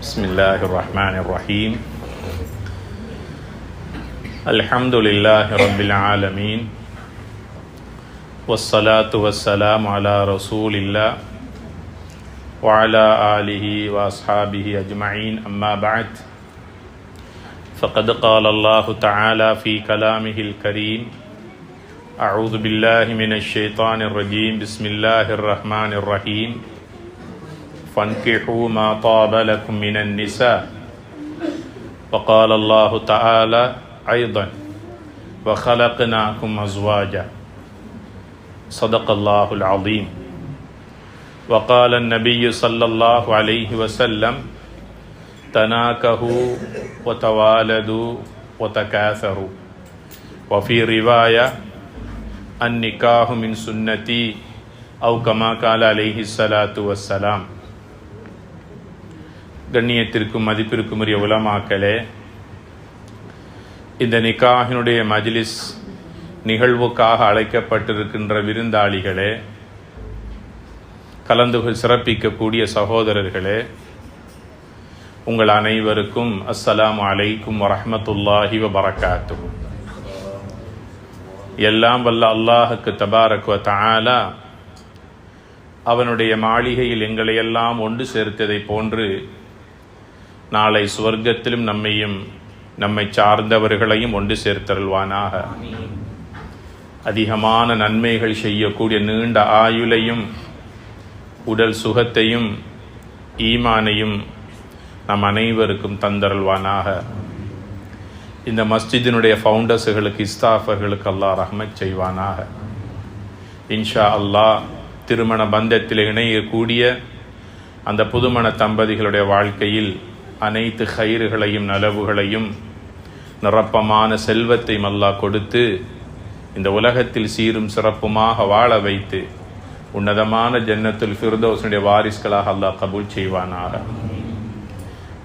بسم الله الرحمن الرحيم الحمد لله رب العالمين والصلاة والسلام على رسول الله وعلى آله وأصحابه أجمعين أما بعد فقد قال الله تعالى في كلامه الكريم أعوذ بالله من الشيطان الرجيم بسم الله الرحمن الرحيم فانكحوا ما طاب لكم من النساء وقال الله تعالى أيضا وخلقناكم أزواجا صدق الله العظيم وقال النبي صلى الله عليه وسلم تناكحوا وتوالدوا وتكاثروا وفي رواية النكاح من سنتي أو كما قال عليه الصلاة والسلام. கண்ணியத்திற்கும் மதிப்பிற்கும் உரிய உலமாக்களே, இந்த நிக்காஹினுடைய மஜ்லிஸ் நிகழ்வுக்காக அழைக்கப்பட்டிருக்கின்ற விருந்தாளிகளே, கலந்து சிறப்பிக்கக்கூடிய சகோதரர்களே, உங்கள் அனைவருக்கும் அஸ்ஸலாமு அலைக்கும் வரஹ்மத்துல்லாஹி வபரகாத்துஹு. எல்லாம் வல்ல அல்லாஹுக்கு தபாரக் வ தஆலா அவனுடைய மாளிகையில் எங்களையெல்லாம் ஒன்று சேர்த்ததை போன்று நாளை சுவர்க்கத்திலும் நம்மையும் நம்மை சார்ந்தவர்களையும் ஒன்று சேர்த்தருள்வானாக. அதிகமான நன்மைகள் செய்யக்கூடிய நீண்ட ஆயுளையும் உடல் சுகத்தையும் ஈமானையும் நம் அனைவருக்கும் தந்தருள்வானாக. இந்த மஸ்ஜிதினுடைய ஃபவுண்டர்ஸுகளுக்கு இஸ்தாஃபர்களுக்கு அல்லாஹ் ரஹ்மத் செய்வானாக. இன்ஷா அல்லாஹ் திருமண பந்தத்தில் இணையக்கூடிய அந்த புதுமண தம்பதிகளுடைய வாழ்க்கையில் அனைத்து ஹைறுகளையும் நலவுகளையும் நிரப்பமான செல்வத்தையும் அல்லாஹ் கொடுத்து இந்த உலகத்தில் சீரும் சிறப்புமாக வாழ வைத்து உன்னதமான ஜன்னத்துல் ஃபிர்தௌஸுடைய வாரிஸ்களாக அல்லாஹ் கபூல் செய்வானாக.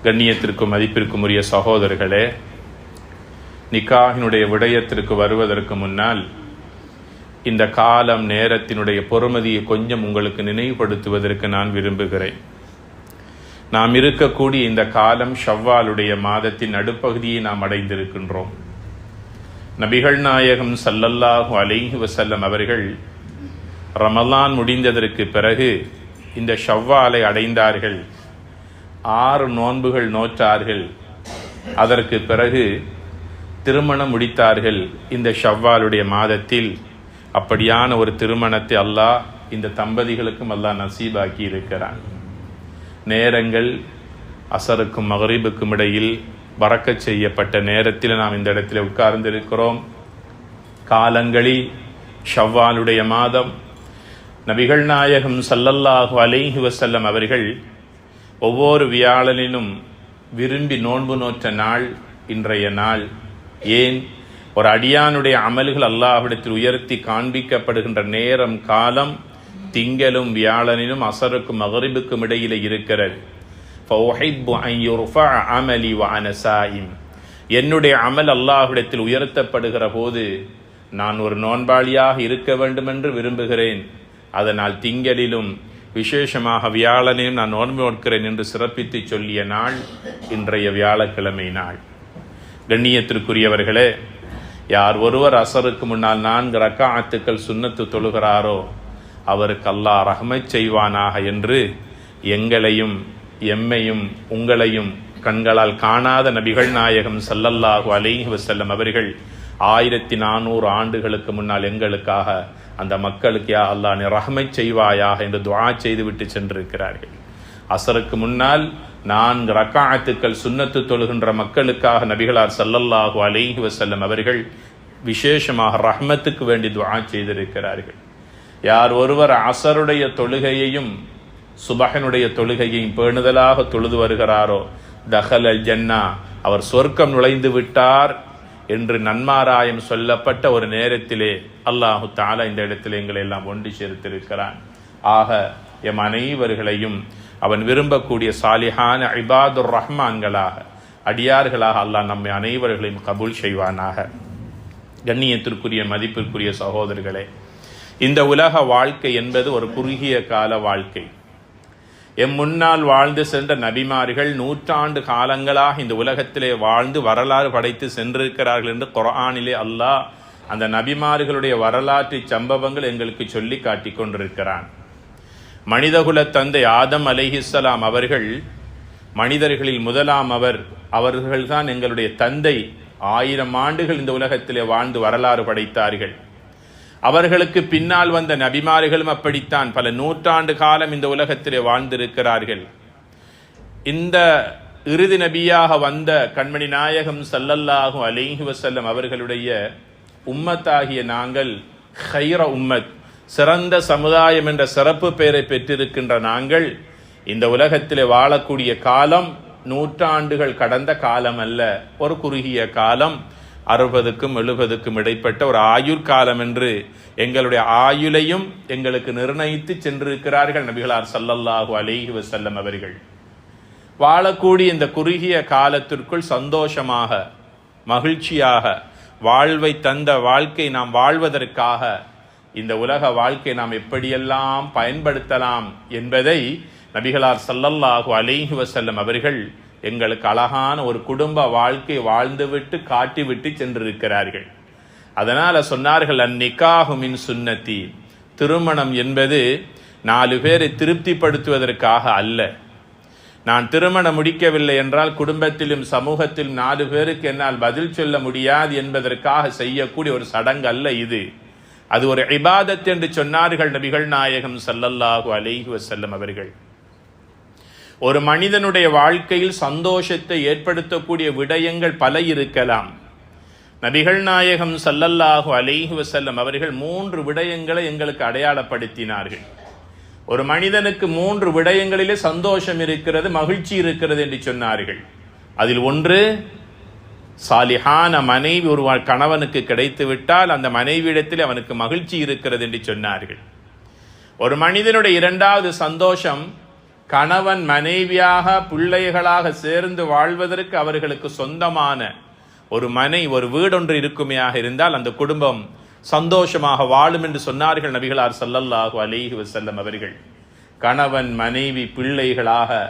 கண்ணியத்திற்கும் மதிப்பிற்கும் உரிய சகோதரர்களே, நிக்காஹினுடைய விடயத்திற்கு வருவதற்கு முன்னால் இந்த காலம் நேரத்தினுடைய பொறுமதியை கொஞ்சம் உங்களுக்கு நினைவுபடுத்துவதற்கு நான் விரும்புகிறேன். நாம் இருக்கக்கூடிய இந்த காலம் ஷவ்வாலுடைய மாதத்தின் நடுப்பகுதியை நாம் அடைந்திருக்கின்றோம். நபிகள் நாயகம் ஸல்லல்லாஹு அலைஹி வஸல்லம் அவர்கள் ரமலான் முடிந்ததற்கு பிறகு இந்த ஷவ்வாலை அடைந்தார்கள். 6 நோன்புகள் நோற்றார்கள். அதற்கு பிறகு திருமணம் முடித்தார்கள். இந்த ஷவ்வாலுடைய மாதத்தில் அப்படியான ஒரு திருமணத்தை அல்லாஹ் இந்த தம்பதிகளுக்கும் அல்லாஹ் நசீபாக்கி இருக்கிறான். நேரங்கள் அசருக்கும் மகரிபுக்கும் இடையில் பரக்கத் செய்யப்பட்ட நேரத்தில் நாம் இந்த இடத்தில் உட்கார்ந்திருக்கிறோம். காலங்களில் ஷவ்வாலுடைய மாதம் நபிகள் நாயகம் ஸல்லல்லாஹு அலைஹி வஸல்லம் அவர்கள் ஒவ்வொரு வியாழனிலும் விரும்பி நோன்பு நோற்ற நாள் இன்றைய நாள். ஏன்? ஒரு அடியானுடைய அமல்கள் அல்லாஹ்விடத்தில் உயர்த்தி காண்பிக்கப்படுகின்ற நேரம் காலம் திங்களும் வியாழனிலும் அசருக்கும் மகரிபுக்கும் இடையிலே இருக்கிறது. என்னுடைய அமல் அல்லாஹ்விடத்தில் உயர்த்தப்படுகிற போது நான் ஒரு நோன்பாளியாக இருக்க வேண்டும் என்று விரும்புகிறேன். அதனால் திங்களிலும் விசேஷமாக வியாழனிலும் நான் நோன்பு நோக்கிறேன் என்று சிறப்பித்து சொல்லிய நாள் இன்றைய வியாழக்கிழமை நாள். கண்ணியத்திற்குரியவர்களே, யார் ஒருவர் அசருக்கு முன்னால் 4 ரக்காஅத்துக்கள் சுன்னத்து தொழுகிறாரோ அவருக்கு அல்லாஹ் ரஹ்மத் செய்வானாக என்று எங்களையும் எம்மையும் உங்களையும் கண்களால் காணாத நபிகள் நாயகம் ஸல்லல்லாஹு அலைஹி வஸல்லம் அவர்கள் 1400 ஆண்டுகளுக்கு முன்னால் எங்களுக்காக அந்த மக்களுக்கு யா அல்லாஹ் நீ ரஹ்மத் செய்வாயாக என்று துஆ செய்துவிட்டு சென்றிருக்கிறார்கள். அசருக்கு முன்னால் 4 ரக்காஅத்துக்கள் சுன்னத்து தொழுகின்ற மக்களுக்காக நபிகளார் ஸல்லல்லாஹு அலைஹி வஸல்லம் அவர்கள் விசேஷமாக ரஹ்மத்துக்கு வேண்டி துஆ செய்திருக்கிறார்கள். யார் ஒருவர் அசருடைய தொழுகையையும் சுபஹனுடைய தொழுகையையும் பேணுதலாக தொழுது வருகிறாரோ தஹலல் ஜன்னா, அவர் சொர்க்கம் நுழைந்து விட்டார் என்று நன்மாராயம் சொல்லப்பட்ட ஒரு நேரத்திலே அல்லாஹு தஆலா இந்த இடத்திலே எங்களை எல்லாம் ஒன்று சேர்த்திருக்கிறான். ஆக எம் அனைவர்களையும் அவன் விரும்பக்கூடிய சாலிஹான இபாதுர் ரஹ்மான்களாக அடியார்களாக அல்லாஹ் நம்மை அனைவர்களையும் கபூல் செய்வானாக. கண்ணியத்திற்குரிய மதிப்பிற்குரிய சகோதரர்களே, இந்த உலக வாழ்க்கை என்பது ஒரு குறுகிய கால வாழ்க்கை. எம் முன்னால் வாழ்ந்து சென்ற நபிமார்கள் 100 ஆண்டு காலங்களாக இந்த உலகத்திலே வாழ்ந்து வரலாறு படைத்து சென்றிருக்கிறார்கள் என்று குர்ஆனிலே அல்லாஹ் அந்த நபிமார்களுடைய வரலாற்று சம்பவங்கள் எங்களுக்கு சொல்லி காட்டிக் கொண்டிருக்கிறான். மனிதகுல தந்தை ஆதம் அலைஹிஸ்ஸலாம் அவர்கள் மனிதர்களில் முதலாம் அவர்கள்தான் எங்களுடைய தந்தை. 1000 ஆண்டுகள் இந்த உலகத்திலே வாழ்ந்து வரலாறு படைத்தார்கள். அவர்களுக்கு பின்னால் வந்த நபிமார்களும் அப்படித்தான் பல 100 ஆண்டு காலம் இந்த உலகத்திலே வாழ்ந்திருக்கிறார்கள். இந்த இறுதி நபியாக வந்த கண்மணி நாயகம் ஸல்லல்லாஹு அலைஹி வஸல்லம் அவர்களுடைய உம்மத்தாகிய நாங்கள் கைர உம்மத், சிறந்த சமுதாயம் என்ற சிறப்பு பெயரை பெற்றிருக்கின்ற நாங்கள் இந்த உலகத்திலே வாழக்கூடிய காலம் 100 ஆண்டுகள் கடந்த காலம் அல்ல, ஒரு குறுகிய காலம், 60க்கும் 70க்கும் இடைப்பட்ட ஒரு ஆயுள் காலம் என்று எங்களுடைய ஆயுளையும் எங்களுக்கு நிர்ணயித்து சென்றிருக்கிறார்கள் நபிகளார் ஸல்லல்லாஹு அலைஹி வஸல்லம் அவர்கள். வாழக்கூடிய இந்த குறுகிய காலத்திற்குள் சந்தோஷமாக மகிழ்ச்சியாக வாழ்வை தந்த வாழ்க்கை நாம் வாழ்வதற்காக இந்த உலக வாழ்க்கை நாம் எப்படியெல்லாம் பயன்படுத்தலாம் என்பதை நபிகளார் ஸல்லல்லாஹு அலைஹி வஸல்லம் அவர்கள் எங்களுக்கு அழகான ஒரு குடும்ப வாழ்க்கை வாழ்ந்துவிட்டு காட்டிவிட்டு சென்றிருக்கிறார்கள். அதனால சொன்னார்கள், அந்நிகாஹு மின் சுன்னதி, திருமணம் என்பது 4 பேரை திருப்திப்படுத்துவதற்காக அல்ல. நான் திருமணம் முடிக்கவில்லை என்றால் குடும்பத்திலும் சமூகத்திலும் 4 பேருக்கு என்னால் பதில் சொல்ல முடியாது என்பதற்காக செய்யக்கூடிய ஒரு சடங்கு அல்ல இது. அது ஒரு இபாதத் என்று சொன்னார்கள் நபிகள் நாயகம் ஸல்லல்லாஹு அலைஹி வஸல்லம் அவர்கள். ஒரு மனிதனுடைய வாழ்க்கையில் சந்தோஷத்தை ஏற்படுத்தக்கூடிய விடயங்கள் பல இருக்கலாம். நபிகள் நாயகம் ஸல்லல்லாஹு அலைஹி வஸல்லம் அவர்கள் 3 விடயங்களை எங்களுக்கு அடையாளப்படுத்தினார்கள். ஒரு மனிதனுக்கு 3 விடயங்களிலே சந்தோஷம் இருக்கிறது, மகிழ்ச்சி இருக்கிறது என்று சொன்னார்கள். அதில் ஒன்று, சாலிஹான மனைவி ஒரு கணவனுக்கு கிடைத்து விட்டால் அந்த மனைவியிடத்தில் அவனுக்கு மகிழ்ச்சி இருக்கிறது என்று சொன்னார்கள். ஒரு மனிதனுடைய 2வது சந்தோஷம், கணவன் மனைவியாக பிள்ளைகளாக சேர்ந்து வாழ்வதற்கு அவர்களுக்கு சொந்தமான ஒரு வீடொன்று இருக்குமையாக இருந்தால் அந்த குடும்பம் சந்தோஷமாக வாழும் என்று சொன்னார்கள் நபிகளார் ஸல்லல்லாஹு அலைஹி வஸல்லம் அவர்கள். கணவன் மனைவி பிள்ளைகளாக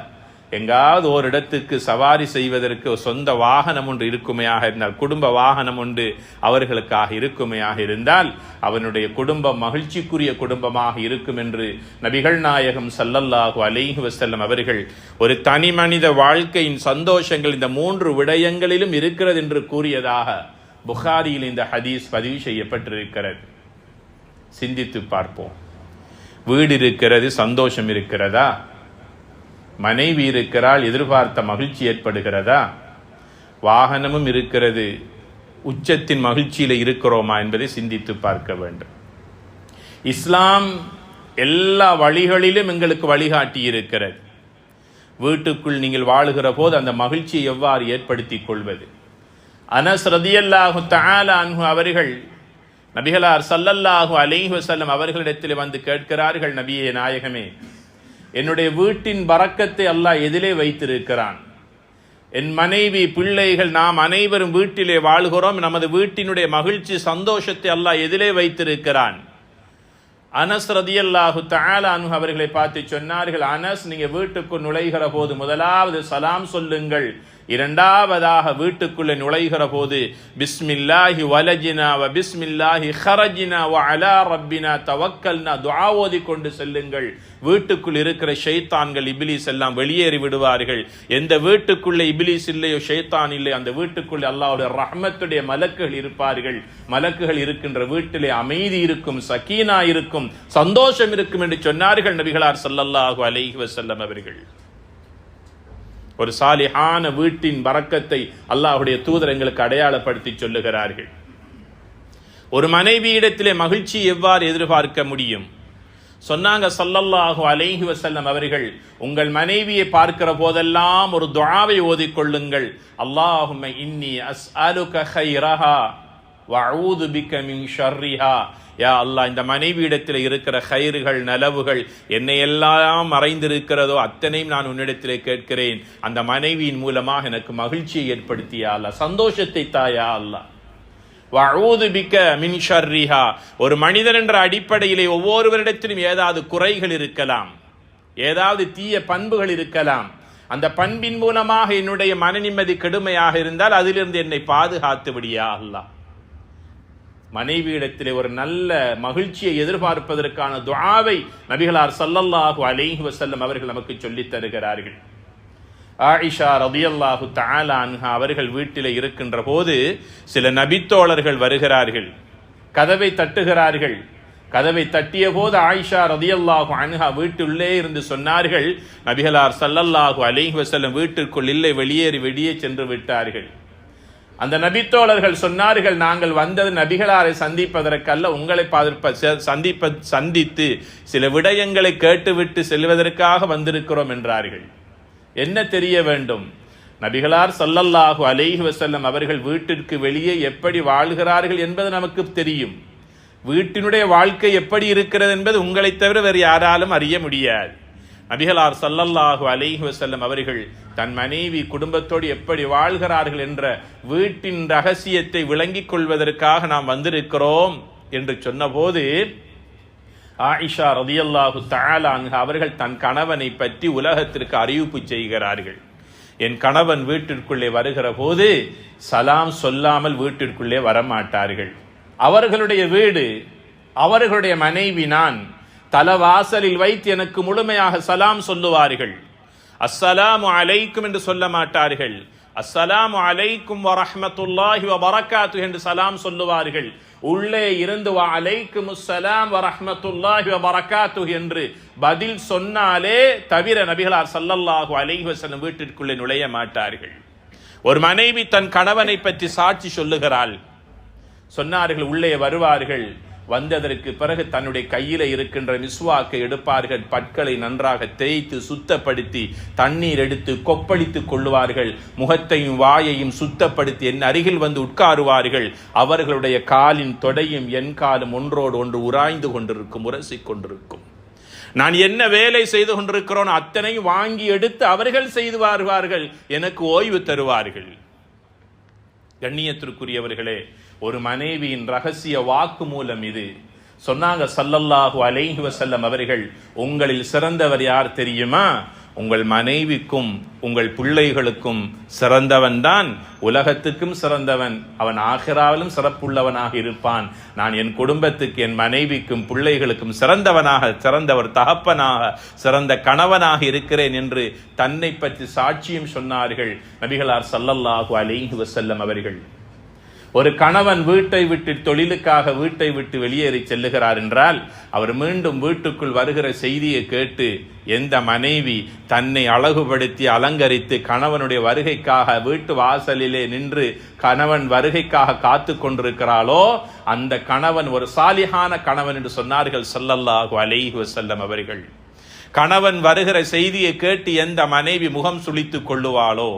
எங்காவது ஒரு இடத்துக்கு சவாரி செய்வதற்கு சொந்த வாகனம் ஒன்று இருக்குமையாக இருந்தால், குடும்ப வாகனம் ஒன்று அவர்களுக்காக இருக்குமையாக இருந்தால் அவனுடைய குடும்பம் மகிழ்ச்சிக்குரிய குடும்பமாக இருக்கும் என்று நபிகள் நாயகம் ஸல்லல்லாஹு அலைஹி வஸல்லம் அவர்கள் ஒரு தனி மனித வாழ்க்கையின் சந்தோஷங்கள் இந்த 3 விடயங்களிலும் இருக்கிறது என்று கூறியதாக புகாரியில் இந்த ஹதீஸ் பதிவு செய்யப்பட்டிருக்கிறது. சிந்தித்து பார்ப்போம். வீடு இருக்கிறது, சந்தோஷம் இருக்கிறதா? மனைவி இருக்கிறாள், எதிர்பார்த்த மகிழ்ச்சி ஏற்படுகிறதா? வாகனமும் இருக்கிறது, உச்சத்தின் மகிழ்ச்சியில் இருக்கிறோமா என்பதை சிந்தித்து பார்க்க வேண்டும். இஸ்லாம் எல்லா வழிகளிலும் எங்களுக்கு வழிகாட்டி இருக்கிறது. வீட்டுக்குள் நீங்கள் வாழுகிற போது அந்த மகிழ்ச்சியை எவ்வாறு ஏற்படுத்திக் கொள்வது? அனஸ் ரலியல்லாஹு தஆலா அன்ஹு அவர்கள் நபிகளார் ஸல்லல்லாஹு அலைஹி வஸல்லம் அவர்களிடத்தில் வந்து கேட்கிறார்கள், நபியே நாயகமே, என்னுடைய வீட்டின் பரக்கத்தை அல்லாஹ் எதிலே வைத்திருக்கிறான்? என் மனைவி பிள்ளைகள் நாம் அனைவரும் வீட்டிலே வாழ்கிறோம், நமது வீட்டினுடைய மகிழ்ச்சி சந்தோஷத்தை அல்லாஹ் எதிலே வைத்திருக்கிறான்? அனஸ் ரலியல்லாஹு தஆலா அன்ஹு அவர்களை பார்த்து சொன்னார்கள், அனஸ், நீங்க வீட்டுக்குள் நுழைகிற போது முதலாவது சலாம் சொல்லுங்கள். 2வதாக வீட்டுக்குள்ளே நுழைகிற போது பிஸ்மில்லாஹி வலஜினா வ பிஸ்மில்லாஹி ஹரஜினா வ அலா ரப்பினா தவக்கல்னா துஆ ஓதி கொண்டு செல்லுங்கள். வீட்டுக்குள் இருக்கிற ஷைத்தான்கள், இப்லீஸ் எல்லாம் வெளியேறி விடுவார்கள். எந்த வீட்டுக்குள்ளே இப்லீஸ் இல்லையோ, ஷைத்தான் இல்லை, அந்த வீட்டுக்குள்ளே அல்லாஹ்வுடைய ரஹ்மத்துடைய மலக்குகள் இருப்பார்கள். மலக்குகள் இருக்கின்ற வீட்டிலே அமைதி இருக்கும், சக்கீனா இருக்கும், சந்தோஷம் இருக்கும் என்று சொன்னார்கள் நபிகளார் ஸல்லல்லாஹு அலைஹி வஸல்லம் அவர்கள். ஒரு சாலிஹான வீட்டின் பரக்கத்தை அல்லாஹ்வுடைய தூதர் எங்களுக்கு அடையாளப்படுத்தி சொல்லுகிறார்கள். ஒரு மனைவியிடத்திலே மகிழ்ச்சி எவ்வாறு எதிர்பார்க்க முடியும்? சொன்னாங்க ஸல்லல்லாஹு அலைஹி வஸல்லம் அவர்கள், உங்கள் மனைவியை பார்க்கிற போதெல்லாம் ஒரு துஆவை ஓதிக்கொள்ளுங்கள். அல்லாஹும்ம இன்னி அஸ்அலுக கைரஹா வ அஊது பிக மின் ஷர்ரிஹா. யா அல்லாஹ், இந்த மனைவியிடத்தில் இருக்கிற கைறுகள் நலவுகள் என்னை எல்லாம் மறைந்திருக்கிறதோ அத்தனையும் நான் உன்னிடத்திலே கேட்கிறேன். அந்த மனைவியின் மூலமாக எனக்கு மகிழ்ச்சியை ஏற்படுத்தியா அல்லாஹ், சந்தோஷத்தை தாயா அல்லாஹ். வஅஊது பிக மின் ஷர்ரிஹா. ஒரு மனிதன் என்ற அடிப்படையிலே ஒவ்வொருவரிடத்திலும் ஏதாவது குறைகள் இருக்கலாம். ஏதாவது தீய பண்புகள் இருக்கலாம். அந்த பண்பின் மூலமாக என்னுடைய மன நிம்மதி கெடுமையாக இருந்தால் அதிலிருந்து என்னை பாதுகாத்து விடியா அல்லாஹ். மனைவியிடத்திலே ஒரு நல்ல மகிழ்ச்சியை எதிர்பார்ப்பதற்கான துஆவை நபிகளார் ஸல்லல்லாஹு அலைஹி வஸல்லம் அவர்கள் நமக்கு சொல்லித் தருகிறார்கள். ஆயிஷா ரலியல்லாஹு தஆலா அன்ஹா அவர்கள் வீட்டிலே இருக்கின்ற போது சில நபித்தோழர்கள் வருகிறார்கள், கதவை தட்டுகிறார்கள். கதவை தட்டிய போது ஆயிஷா ரலியல்லாஹு அன்ஹா வீட்டுள்ளே இருந்து சொன்னார்கள், நபிகளார் ஸல்லல்லாஹு அலைஹி வஸல்லம் வீட்டிற்குள் இல்லை, வெளியே சென்று விட்டார்கள். அந்த நபித்தோழர்கள் சொன்னார்கள், நாங்கள் வந்தது நபிகளாரை சந்திப்பதற்கல்ல, உங்களை சந்தித்து சில விடயங்களை கேட்டுவிட்டு செல்வதற்காக வந்திருக்கிறோம் என்றார்கள். என்ன தெரிய வேண்டும்? நபிகளார் ஸல்லல்லாஹு அலைஹி வஸல்லம் அவர்கள் வீட்டிற்கு வெளியே எப்படி வாழ்கிறார்கள் என்பது நமக்கு தெரியும். வீட்டினுடைய வாழ்க்கை எப்படி இருக்கிறது என்பது உங்களை தவிர வேறு யாராலும் அறிய முடியாது. நபிகளார் ஸல்லல்லாஹு அலைஹி வஸல்லம் அவர்கள் தன் மனைவி குடும்பத்தோடு எப்படி வாழ்கிறார்கள் என்ற வீட்டின் ரகசியத்தை விளங்கிக் கொள்வதற்காக நாம் வந்திருக்கிறோம் என்று சொன்னபோது ஆயிஷா ரலியல்லாஹு தஆலா அன்ஹா அவர்கள் தன் கணவனை பற்றி உலகத்திற்கு அறிவிப்பு செய்கிறார்கள். என் கணவன் வீட்டிற்குள்ளே வருகிற போது சலாம் சொல்லாமல் வீட்டிற்குள்ளே வரமாட்டார்கள். அவர்களுடைய வீடு, அவர்களுடைய மனைவி நான், தலவாசலில் வைத்து எனக்கு முழுமையாக சலாம் சொல்லுவார்கள். அஸ்ஸலாமு அலைக்கும் என்று சொல்ல மாட்டார்கள், அஸ்ஸலாமு அலைக்கும் வரஹ்மத்துல்லாஹி வபரகாத்துஹு என்று சலாம் சொல்லுவார்கள். உள்ளே இருந்து வ அலைக்குமுஸ் ஸலாம் வரஹ்மத்துல்லாஹி வபரகாத்துஹு என்று பதில் சொன்னாலே தவிர நபிகளார் ஸல்லல்லாஹு அலைஹி வஸல்லம் வீட்டிற்குள்ளே நுழைய மாட்டார்கள். ஒரு மனைவி தன் கணவனை பற்றி சாட்சி சொல்லுகிறாள். சொன்னார்கள், உள்ளே வருவார்கள். வந்ததற்கு பிறகு தன்னுடைய கையில இருக்கின்ற மிஸ்வாக்கை எடுப்பார்கள், பற்களை நன்றாக தேய்த்து சுத்தப்படுத்தி தண்ணீர் எடுத்து கொப்பளித்துக் கொள்ளுவார்கள். முகத்தையும் வாயையும் சுத்தப்படுத்தி என் அருகில் வந்து உட்காருவார்கள். அவர்களுடைய காலின் தொடையும் என் காலும் ஒன்றோடு ஒன்று உராய்ந்து கொண்டிருக்கும், உரசிக் கொண்டிருக்கும். நான் என்ன வேலை செய்து கொண்டிருக்கிறோம் அத்தனையும் வாங்கி எடுத்து அவர்கள் செய்து வருவார்கள், எனக்கு ஓய்வு தருவார்கள். கண்ணியத்திற்குரியவர்களே, ஒரு மனைவியின் ரகசிய வாக்கு மூலம் இது. சொன்னாங்க ஸல்லல்லாஹு அலைஹி வஸல்லம் அவர்கள், உங்களில் சிறந்தவர் யார் தெரியுமா? உங்கள் மனைவிக்கும் உங்கள் பிள்ளைகளுக்கும் சிறந்தவன் தான் உலகத்துக்கும் சிறந்தவன், அவன் ஆகிராவிலும் சிறப்புள்ளவனாக இருப்பான். நான் என் குடும்பத்துக்கு, என் மனைவிக்கும் பிள்ளைகளுக்கும் சிறந்தவர் தகப்பனாக, சிறந்த கணவனாக இருக்கிறேன் என்று தன்னை பற்றி சாட்சியம் சொன்னார்கள் நபிகளார் ஸல்லல்லாஹு அலைஹி வஸல்லம் அவர்கள். ஒரு கணவன் வீட்டை விட்டு தொழிலுக்காக வீட்டை விட்டு வெளியேறி செல்லுகிறார் என்றால் அவர் மீண்டும் வீட்டுக்குள் வருகிற செய்தியை கேட்டு எந்த மனைவி தன்னை அழகுபடுத்தி அலங்கரித்து கணவனுடைய வருகைக்காக வீட்டு வாசலிலே நின்று கணவன் வருகைக்காக காத்து கொண்டிருக்கிறாளோ அந்த கணவன் ஒரு சாலிஹான கணவன் என்று சொன்னார்கள் ஸல்லல்லாஹு அலைஹி வஸல்லம் அவர்கள். கணவன் வருகிற செய்தியை கேட்டு எந்த மனைவி முகம் சுளித்துக் கொள்ளுவாளோ,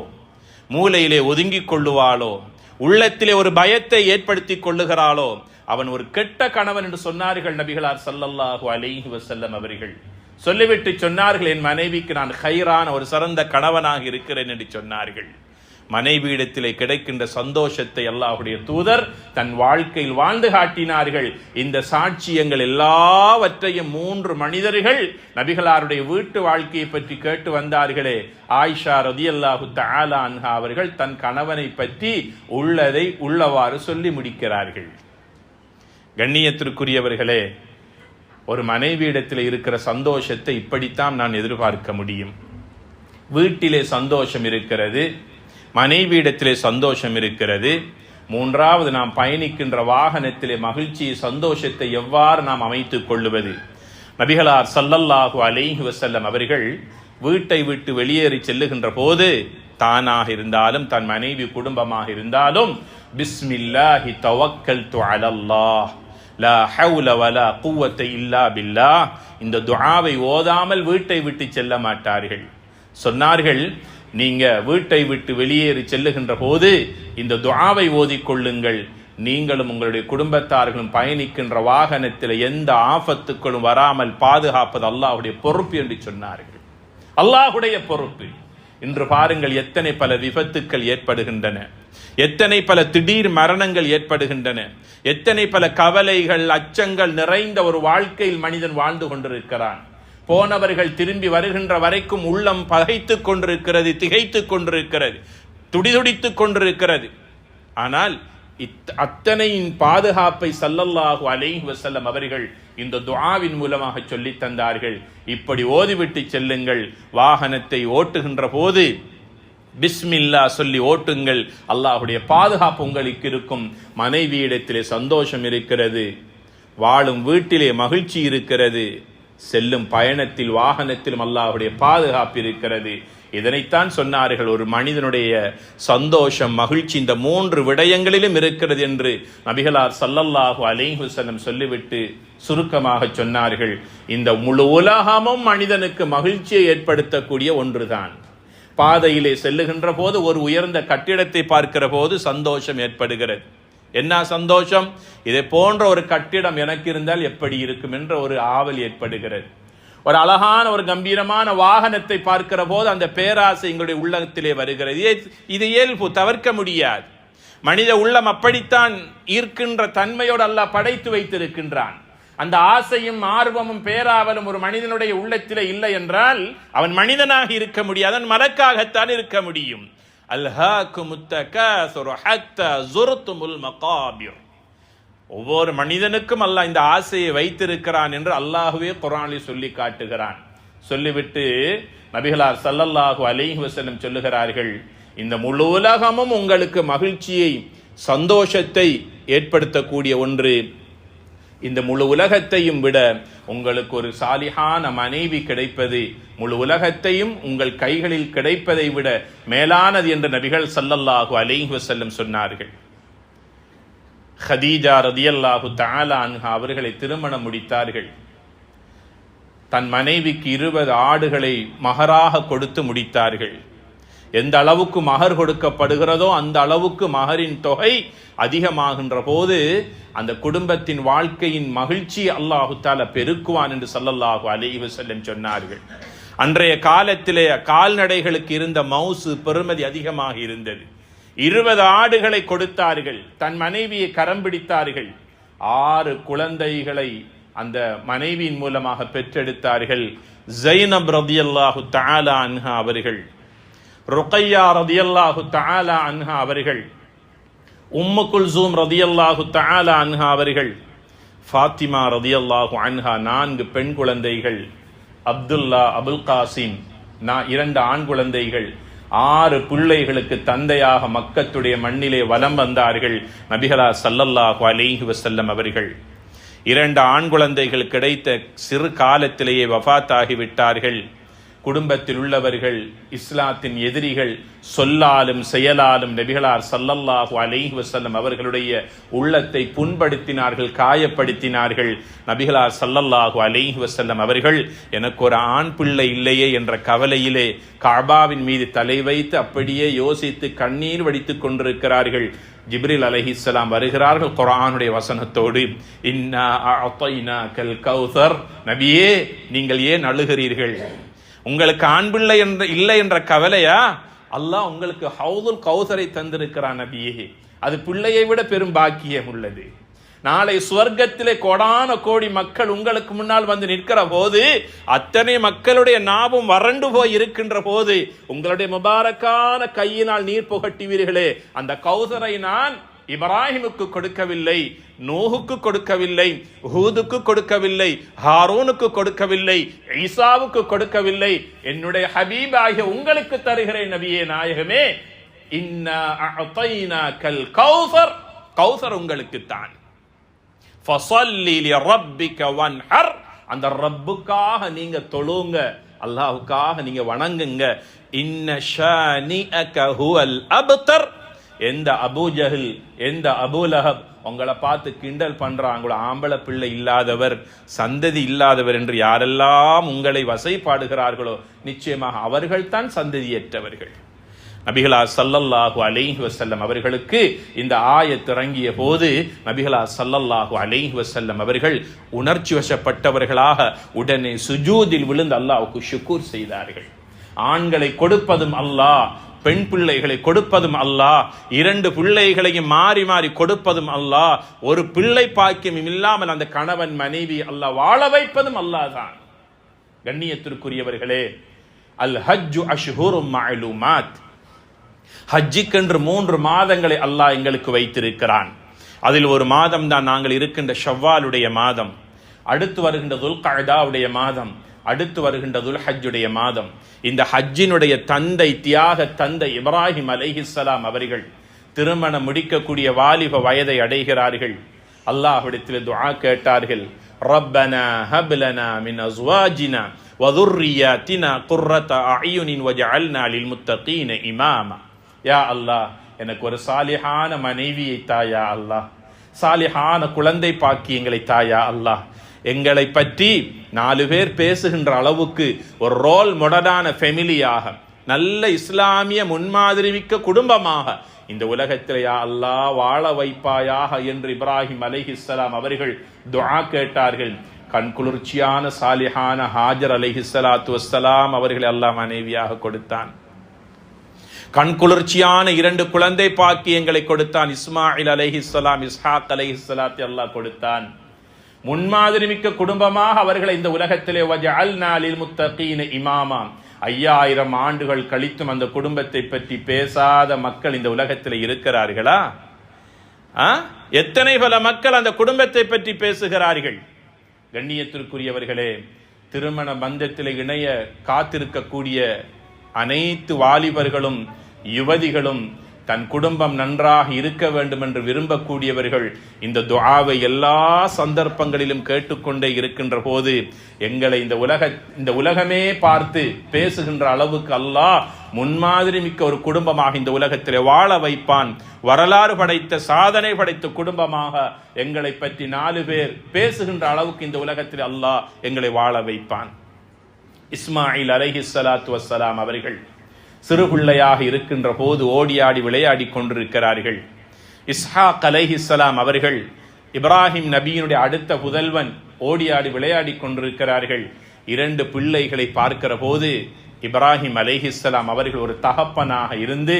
மூலையிலே ஒதுங்கிக் கொள்ளுவாளோ, உள்ளத்திலே ஒரு பயத்தை ஏற்படுத்திக் கொள்ளுகிறாளோ அவன் ஒரு கெட்ட கணவன் என்று சொன்னார்கள் நபிகளார் ஸல்லல்லாஹு அலைஹி வஸல்லம் அவர்கள். சொல்லிவிட்டு சொன்னார்கள், என் மனைவிக்கு நான் கைரான ஒரு சிறந்த கணவனாக இருக்கிறேன் என்று சொன்னார்கள். மனைவியிடத்திலே கிடைக்கின்ற சந்தோஷத்தை அல்லாஹ்வுடைய தூதர் தன் வாழ்க்கையில் வாழ்ந்து காட்டினார்கள். இந்த சாட்சியங்கள் எல்லாவற்றையும் 3 மனிதர்கள் நபிகளாருடைய வீட்டு வாழ்க்கையை பற்றி கேட்டு வந்தார்களே, ஆயிஷா ரலியல்லாஹு தஆலா அன்ஹா அவர்கள் தன் கணவனை பற்றி உள்ளதை உள்ளவாறு சொல்லி முடிக்கிறார்கள். கண்ணியத்திற்குரியவர்களே, ஒரு மனைவியிடத்தில் இருக்கிற சந்தோஷத்தை இப்படித்தான் நான் எதிர்பார்க்க முடியும். வீட்டிலே சந்தோஷம் இருக்கிறது, மனைவியிடத்திலே சந்தோஷம் இருக்கிறது. 3வது, நாம் பயணிக்கின்ற வாகனத்திலே மகிழ்ச்சி சந்தோஷத்தை எவ்வாறு நாம் அமைத்துக் கொள்ளுவது? நபிகளார் ஸல்லல்லாஹு அலைஹி வஸல்லம் அவர்கள் வீட்டை விட்டு வெளியேறி செல்லுகின்ற போது தானாக இருந்தாலும் தன் மனைவி குடும்பமாக இருந்தாலும் பிஸ்மில்லாஹி தவக்கல்து அலல்லாஹ் லா ஹவுல வலா குவத்த இல்லா பில்லாஹ் இந்த துஆவை ஓதாமல் வீட்டை விட்டு செல்ல மாட்டார்கள். சொன்னார்கள், நீங்க வீட்டை விட்டு வெளியேறி செல்லுகின்ற போது இந்த துஆவை ஓதிக்கொள்ளுங்கள். நீங்களும் உங்களுடைய குடும்பத்தார்களும் பயணிக்கின்ற வாகனத்தில் எந்த ஆபத்துக்களும் வராமல் பாதுகாப்பது அல்லாஹ்வுடைய பொறுப்பு என்று சொன்னார்கள். அல்லாஹ்வுடைய பொறுப்பு. இன்று பாருங்கள், எத்தனை பல விபத்துக்கள் ஏற்படுகின்றன, எத்தனை பல திடீர் மரணங்கள் ஏற்படுகின்றன, எத்தனை பல கவலைகள் அச்சங்கள் நிறைந்த ஒரு வாழ்க்கையில் மனிதன் வாழ்ந்து கொண்டிருக்கிறான். போனவர்கள் திரும்பி வருகின்ற வரைக்கும் உள்ளம் பகைத்துக் கொண்டிருக்கிறது, திகைத்துக் கொண்டிருக்கிறது, துடிதுடித்துக் கொண்டிருக்கிறது. ஆனால் அத்தனையின் பாதுகாப்பை ஸல்லல்லாஹு அலைஹி வஸல்லம் அவர்கள் இந்த துஆவின் மூலமாக சொல்லி தந்தார்கள். இப்படி ஓதிவிட்டு செல்லுங்கள். வாகனத்தை ஓட்டுகின்ற போது பிஸ்மில்லா சொல்லி ஓட்டுங்கள். அல்லாஹ்வுடைய பாதுகாப்பு உங்களுக்கு இருக்கும். மனைவியிடத்திலே சந்தோஷம் இருக்கிறது, வாழும் வீட்டிலே மகிழ்ச்சி இருக்கிறது, செல்லும் பயணத்தில் வாகனத்திலும் அல்லாஹ்வுடைய பாதுகாப்பு இருக்கிறது. இதனைத்தான் சொன்னார்கள், ஒரு மனிதனுடைய சந்தோஷம் மகிழ்ச்சி இந்த 3 விடயங்களிலும் இருக்கிறது என்று நபிகளார் ஸல்லல்லாஹு அலைஹி வஸல்லம் சொல்லிவிட்டு சுருக்கமாக சொன்னார்கள், இந்த முழு உலகமும் மனிதனுக்கு மகிழ்ச்சியை ஏற்படுத்தக்கூடிய ஒன்றுதான். பாதையிலே செல்லுகின்ற போது ஒரு உயர்ந்த கட்டிடத்தை பார்க்கிற போது சந்தோஷம் ஏற்படுகிறது. என்ன சந்தோஷம்? இதை போன்ற ஒரு கட்டிடம் எனக்கு இருந்தால் எப்படி இருக்கும் என்ற ஒரு ஆவல் ஏற்படுகிறது. ஒரு அழகான ஒரு கம்பீரமான வாகனத்தை பார்க்கிற போது அந்த பேராசை எங்களுடைய உள்ளத்திலே வருகிறது. இது இயல்பு, தவிர்க்க முடியாது. மனித உள்ளம் அப்படித்தான் ஈர்க்கின்ற தன்மையோடு அல்லாஹ் படைத்து வைத்திருக்கின்றான். அந்த ஆசையும் ஆர்வமும் பேராவலும் ஒரு மனிதனுடைய உள்ளத்திலே இல்லை என்றால் அவன் மனிதனாக இருக்க முடியாது, அவன் மலக்காகத்தான் இருக்க முடியும். அல்ஹாக்குமுத் தகாசுரு ஹத்தா ஸுர்துமுல் மகாபிர். ஒவ்வொரு மனிதனுக்கும் அல்லாஹ் இந்த ஆசையை வைத்திருக்கிறான் என்று அல்லாஹ்வே குர்ஆனில் சொல்லி காட்டுகிறான். சொல்லிவிட்டு நபிகளார் ஸல்லல்லாஹு அலைஹி வஸல்லம் சொல்லுகிறார்கள், இந்த முழு உலகமும் உங்களுக்கு மகிழ்ச்சியை சந்தோஷத்தை ஏற்படுத்தக்கூடிய ஒன்று. இந்த முழு உலகத்தையும் விட உங்களுக்கு ஒரு சாலிஹான மனைவி கிடைப்பது முழு உலகத்தையும் உங்கள் கைகளில் கிடைப்பதை விட மேலானது என்று நபிகள் ஸல்லல்லாஹு அலைஹி வஸல்லம் சொன்னார்கள். ஹதீஜா ரலியல்லாஹு தஆலா அன்ஹா அவர்களை திருமணம் முடித்தார்கள். தன் மனைவிக்கு 20 ஆடுகளை மகராக கொடுத்து முடித்தார்கள். எந்த அளவுக்கு மகர் கொடுக்கப்படுகிறதோ அந்த அளவுக்கு மகரின் தொகை அதிகமாகின்ற போது அந்த குடும்பத்தின் வாழ்க்கையின் மகிழ்ச்சி அல்லாஹு தஆலா பெருக்குவான் என்று ஸல்லல்லாஹு அலைஹி வஸல்லம் சொன்னார்கள். அன்றைய காலத்திலே கால்நடைகளுக்கு இருந்த மவுசு பெறுமதி அதிகமாக இருந்தது. 20 ஆடுகளை கொடுத்தார்கள். தன் மனைவியை கரம் பிடித்தார்கள். 6 குழந்தைகளை அந்த மனைவியின் மூலமாக பெற்றெடுத்தார்கள். ஸைனப் ரலியல்லாஹு தஆலா அன்ஹா அவர்கள், ருக்கையா ரலியல்லாஹு தஆலா அன்ஹா அவர்கள், உம்மு குல்சூம் ரலியல்லாஹு தஆலா அன்ஹா அவர்கள், ஃபாத்திமா ரலியல்லாஹு அன்ஹா 4 பெண் குழந்தைகள், அப்துல்லா, அபுல் காசிம் 2 ஆண் குழந்தைகள், 6 பிள்ளைகளுக்கு தந்தையாக மக்கத்துடைய மண்ணிலே வலம் வந்தார்கள் நபிகளார் ஸல்லல்லாஹு அலைஹி வஸல்லம் அவர்கள். 2 ஆண் குழந்தைகள் கிடைத்த சிறு காலத்திலேயே வஃபாத் ஆகிவிட்டார்கள். குடும்பத்தில் உள்ளவர்கள் இஸ்லாத்தின் எதிரிகள் சொல்லாலும் செயலாலும் நபிகளார் ஸல்லல்லாஹு அலைஹி வஸல்லம் அவர்களுடைய உள்ளத்தை புண்படுத்தினார்கள், காயப்படுத்தினார்கள். நபிகளார் ஸல்லல்லாஹு அலைஹி வஸல்லம் அவர்கள் எனக்கு ஒரு ஆண் பிள்ளை இல்லையே என்ற கவலையிலே கஅபாவின் மீது தலை வைத்து அப்படியே யோசித்து கண்ணீர் வடித்துக் கொண்டிருக்கிறார்கள். ஜிப்ரீல் அலைஹிஸ்ஸலாம் வருகிறார்கள் குர்ஆனுடைய வசனத்தோடு, இன்னா அஅதைனாகல் கௌஸர், நபியே நீங்கள் ஏன் அழுகிறீர்கள்? உங்களுக்கு ஆண் பிள்ளை இல்லை என்ற கவலையா? அல்லாஹ் உங்களுக்கு ஹவுதுல் கௌசரை தந்திருக்கிறான் நபியே. அது பிள்ளையை விட பெரும் பாக்கியம் உள்ளது. நாளை சுவர்க்கத்திலே கோடான கோடி மக்கள் உங்களுக்கு முன்னால் வந்து நிற்கிற போது அத்தனை மக்களுடைய நாவும் வறண்டு போய் இருக்கின்ற போது உங்களுடைய முபாரக்கான கையினால் நீர் புகட்டுவீர்களே, அந்த கௌசரை நான் இப்ராஹிமுக்கு கொடுக்கவில்லை, நூஹுக்கு கொடுக்கவில்லை, ஹூதுக்கு கொடுக்கவில்லை, ஹாரூனுக்கு கொடுக்கவில்லை, ஈசாவுக்கு கொடுக்கவில்லை, என்னுடைய ஹபீபாகிய உங்களுக்கு தருகிறேன் நபியே நாயகமே. இன்னா அஅதைனாகல் கௌஸர், கௌஸர் உங்களுக்கு தான். ஃபஸல்லி லிரப்பிக வன்ஹர், அந்த ரப்புக்காக நீங்க தொழுங்க, அல்லாஹ்வுக்காக நீங்க வணங்குங்க. இன்ன ஷானிஅக ஹுவல் அப்தர், எந்த அபூஜஹல் எந்த அபூலஹப் உங்களை பார்த்து கிண்டல் பண்றாங்களோ, ஆம்பளை பிள்ளை இல்லாதவர், சந்ததி இல்லாதவர் என்று யாரெல்லாம் உங்களை வசைப்பாடுகிறார்களோ நிச்சயமாக அவர்கள் தான் சந்ததியற்றவர்கள். நபிகளார் ஸல்லல்லாஹு அலைஹி வஸல்லம் அவர்களுக்கு இந்த ஆயத் இறங்கிய போது நபிகளார் ஸல்லல்லாஹு அலைஹி வஸல்லம் அவர்கள் உணர்ச்சி வசப்பட்டவர்களாக உடனே சுஜூதில் விழுந்து அல்லாஹ்வுக்கு ஷுக்ர் செய்தார்கள். ஆண்களை கொடுப்பதும் அல்லாஹ், பெண் பிள்ளைகளை கொடுப்பதும் அல்லாஹ், 2 பிள்ளைகளையும் மாறி மாறி கொடுப்பதும் அல்லாஹ், ஒரு பிள்ளை பாக்கியம் இல்லாமல் அந்த கணவன் மனைவி அல்லாஹ் வாழ வைப்பதும் அல்லாஹ் தான். கண்ணியத்திற்குரியவர்களே, அல் ஹஜ்ஜு அஷ்ஹுரும் மஅலூமாத், ஹஜ்ஜுக்கென்று 3 மாதங்களை அல்லாஹ் எங்களுக்கு வைத்திருக்கிறான். அதில் ஒரு மாதம் தான் நாங்கள் இருக்கின்ற ஷவ்வாலுடைய மாதம், அடுத்து வருகின்ற துல்கஅதாவுடைய மாதம், அடுத்து வருகின்ற துல்ஹஜ்ஜுடைய மாதம். இந்த ஹஜ்ஜினுடைய தந்தை, தியாக தந்தை இப்ராஹிம் அலைஹிஸ்ஸலாம் அவர்கள் திருமணம் முடிக்கக்கூடிய வாலிப வயதை அடைகிறார்கள். அல்லாஹ்விடத்தில் துஆ கேட்டார்கள், ரப்பனா ஹப் லனா மின் அஸ்வாஜினா வ ذُرِّيَّاتِنَا قُرَّةَ أَعْيُنٍ وَاجْعَلْنَا لِلْمُتَّقِينَ إِمَامًا. யா அல்லாஹ், எனக்கு ஒரு சாலிஹான மனைவியை தாயா அல்லாஹ், சாலிஹான குழந்தை பாக்கியங்களை தாயா அல்லாஹ். எங்களை பற்றி 4 பேர் பேசுகின்ற அளவுக்கு ஒரு ரோல் மாடலான ஃபேமிலியாக, நல்ல இஸ்லாமிய முன்மாதிரிமிக்க குடும்பமாக இந்த உலகத்தில் யா அல்லாஹ் வாழ வைப்பாயாக என்று இப்ராஹிம் அலைஹிஸ்ஸலாம் அவர்கள் துஆ கேட்டார்கள். கண்குளிர்ச்சியான சாலிஹான ஹாஜர் அலைஹிஸ்ஸலாத்து வஸ்ஸலாம் அவர்களை அல்லாஹ் மனைவியாக கொடுத்தான். கண்குளிர்ச்சியான 2 குழந்தை பாக்கியங்களை கொடுத்தான். இஸ்மாயில் அலைஹிஸ்ஸலாம், இஸ்ஹாக் அலைஹிஸ்ஸலாத்தை அல்லாஹ் கொடுத்தான். முன்மாதிரி மிக்க குடும்பமாக அவர்களை இந்த உலகத்திலே வஜஅல்னா லில்முத்தகீன இமாமா. 5000 ஆண்டுகள் கழித்தும் அந்த குடும்பத்தை பற்றி பேசாத மக்கள் இந்த உலகத்தில் இருக்கிறார்களா? எத்தனை பல மக்கள் அந்த குடும்பத்தை பற்றி பேசுகிறார்கள். கண்ணியத்திற்குரியவர்களே, திருமண பந்தத்தில் இணைய காத்திருக்கக்கூடிய அனைத்து வாலிபர்களும் யுவதிகளும் தன் குடும்பம் நன்றாக இருக்க வேண்டும் என்று விரும்பக்கூடியவர்கள் இந்த துஆவை எல்லா சந்தர்ப்பங்களிலும் கேட்டுக்கொண்டே இருக்கின்ற போது எங்களை இந்த உலகமே பார்த்து பேசுகின்ற அளவுக்கு அல்லாஹ் முன்மாதிரி மிக்க ஒரு குடும்பமாக இந்த உலகத்திலே வாழ வைப்பான். வரலாறு படைத்த, சாதனை படைத்த குடும்பமாக எங்களை பற்றி 4 பேர் பேசுகின்ற அளவுக்கு இந்த உலகத்தில் அல்லாஹ் எங்களை வாழ வைப்பான். இஸ்மாயில் அலைஹிஸ்ஸலாத்து வஸ்ஸலாம் அவர்கள் சிறு பிள்ளையாக இருக்கின்ற போது ஓடியாடி விளையாடி கொண்டிருக்கிறார்கள். இஸ்ஹாக் அலைஹிஸ்ஸலாம் அவர்கள் இப்ராஹிம் நபியினுடைய அடுத்த புதல்வன் ஓடியாடி விளையாடி கொண்டிருக்கிறார்கள். 2 பிள்ளைகளை பார்க்கிற போது இப்ராஹிம் அலைஹிஸ்ஸலாம் அவர்கள் ஒரு தகப்பனாக இருந்து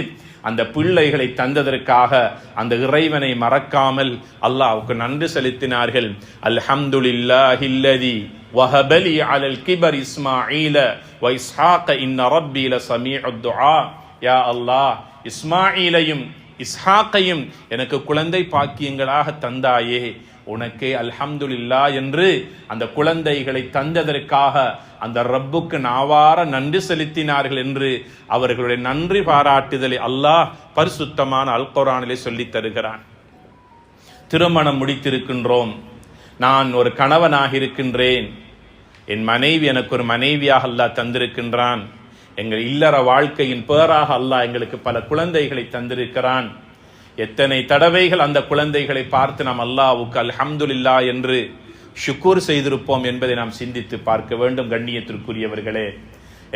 அந்த பிள்ளைகளை தந்ததற்காக அந்த இறைவனை மறக்காமல் அல்லாஹ்வுக்கு நன்றி செலுத்தினார்கள். அல்ஹம்துலில்லாஹில்லதி வஹபலி அலல் கிபர் இஸ்மாஈல வ இஸ்ஹாக இன்ன ரப்பி லஸமீஉத் துஆ. யா அல்லாஹ், இஸ்மாஈலையும் இஸ்ஹாக்கையும் எனக்கு குழந்தை பாக்கியங்களாக தந்தாயே, உனக்கே அல்ஹம்துலில்லாஹ் என்று அந்த குழந்தைகளை தந்ததற்காக அந்த ரப்புக்கு நாவார நன்றி செலுத்தினார்கள் என்று அவர்களுடைய நன்றி பாராட்டுதலை அல்லாஹ் பரிசுத்தமான அல் குர்ஆனிலே சொல்லித் தருகிறான். திருமணம் முடித்திருக்கின்றோம், நான் ஒரு கணவனாக இருக்கின்றேன், என் மனைவி எனக்கு ஒரு மனைவியாக அல்லாஹ் தந்திருக்கின்றான், எங்கள் இல்லற வாழ்க்கையின் பேராக அல்லாஹ் எங்களுக்கு பல குழந்தைகளை தந்திருக்கிறான். எத்தனை தடவைகள் அந்த குழந்தைகளை பார்த்து நாம் அல்லாஹ்வுக்கு அல்ஹம்துலில்லாஹ் என்று ஷுக்கூர் செய்திருப்போம் என்பதை நாம் சிந்தித்து பார்க்க வேண்டும். கண்ணியத்திற்குரியவர்களே,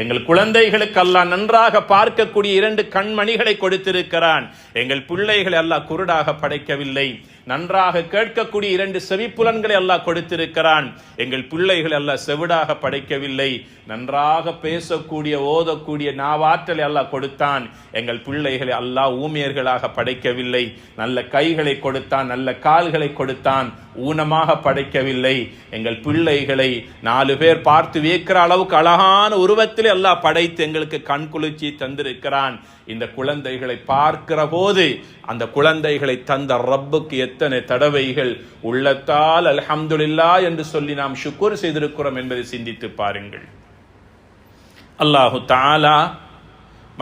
எங்கள் குழந்தைகளுக்கு அல்லாஹ் நன்றாக பார்க்கக்கூடிய 2 கண்மணிகளை கொடுத்திருக்கிறான். எங்கள் பிள்ளைகளை அல்லாஹ் குருடாக படைக்கவில்லை, நன்றாக கேட்கக்கூடிய 2 செவிப்புலன்களை அல்லாஹ் கொடுத்திருக்கிறான். எங்கள் பிள்ளைகளை அல்லாஹ் செவிடாக படைக்கவில்லை, நன்றாக பேசக்கூடிய ஓதக்கூடிய நாவாற்றலை அல்லாஹ் கொடுத்தான். எங்கள் பிள்ளைகளை அல்லாஹ் ஊமையர்களாக படைக்கவில்லை, நல்ல கைகளை கொடுத்தான், நல்ல கால்களை கொடுத்தான், ஊனமாக படைக்கவில்லை. எங்கள் பிள்ளைகளை 4 பேர் பார்த்து வியக்கிற அளவுக்கு அழகான உருவத்திலே அல்லாஹ் படைத்து எங்களுக்கு கண் குளிர்ச்சி தந்திருக்கிறான். இந்த குழந்தைகளை பார்க்கிற போது அந்த குழந்தைகளை தந்த ரப்புக்கு எத்தனை தடவைகள் உள்ளத்தால் அல்ஹம்துலில்லாஹ் என்று சொல்லி நாம் ஷுக்கூர் செய்திருக்கிறோம் என்பதை சிந்தித்து பாருங்கள். அல்லாஹு தஆலா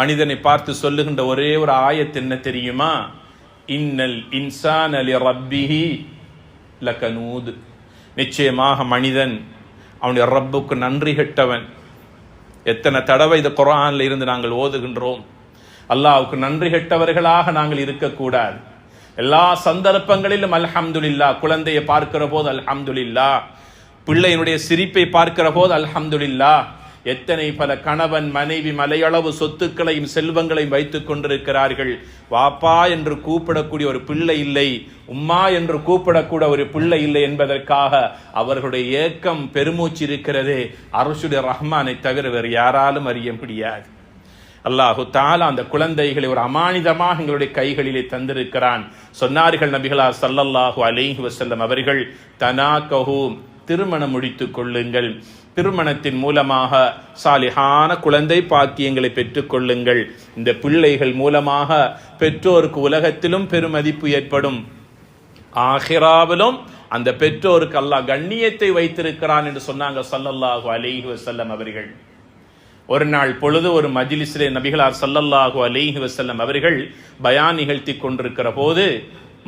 மனிதனை பார்த்து சொல்லுகின்ற ஒரே ஒரு ஆயத் என்ன தெரியுமா? இன்னல் இன்சான லிரப்பிஹி லகனூத். நிச்சயமாக மனிதன் அவனுடைய ரப்புக்கு நன்றி கெட்டவன். எத்தனை தடவை இந்த குர்ஆன்ல இருந்து நாங்கள் ஓதுகின்றோம். அல்லாஹ்வுக்கு நன்றி கெட்டவர்களாக நாங்கள் இருக்கக்கூடாது. எல்லா சந்தர்ப்பங்களிலும் அல்ஹம்துலில்லாஹ். குழந்தையை பார்க்கிற போது அல்ஹம்துலில்லாஹ், பிள்ளையினுடைய சிரிப்பை பார்க்கிற போது அல்ஹம்துலில்லாஹ். எத்தனை பல கணவன் மனைவி மலையளவு சொத்துக்களையும் செல்வங்களையும் வைத்துக் கொண்டிருக்கிறார்கள். வாப்பா என்று கூப்பிடக்கூடிய ஒரு பிள்ளை இல்லை, உம்மா என்று கூப்பிடக்கூட ஒரு பிள்ளை இல்லை என்பதற்காக அவர்களுடைய ஏக்கம் பெருமூச்சு இருக்கிறதே, அர்ஷுடைய ரஹ்மானை தவிர வேறு யாராலும் அறிய முடியாது. அல்லாஹு தஆலா அந்த குழந்தைகளை ஒரு அமானிதமாக எங்களுடைய கைகளிலே தந்திருக்கிறான். சொன்னார்கள் நபிகளார் ஸல்லல்லாஹு அலைஹி வஸல்லம் அவர்கள், தனாகஹு திருமணம் முடித்துக் கொள்ளுங்கள். திருமணத்தின் மூலமாக சாலிஹான குழந்தை பாக்கியங்களை பெற்றுக் கொள்ளுங்கள். இந்த பிள்ளைகள் மூலமாக பெற்றோருக்கு உலகத்திலும் பெருமதிப்பு ஏற்படும், ஆகிராவிலும் அந்த பெற்றோருக்கு அல்லாஹ் கண்ணியத்தை வைத்திருக்கிறான் என்று சொன்னாங்க ஸல்லல்லாஹு அலைஹி வஸல்லம் அவர்கள். ஒரு நாள் பொழுது ஒரு மஜ்லிஸிலே நபிகளார் ஸல்லல்லாஹு அலைஹி வஸல்லம் அவர்கள் பயான் நிகழ்த்தி கொண்டிருக்கிற போது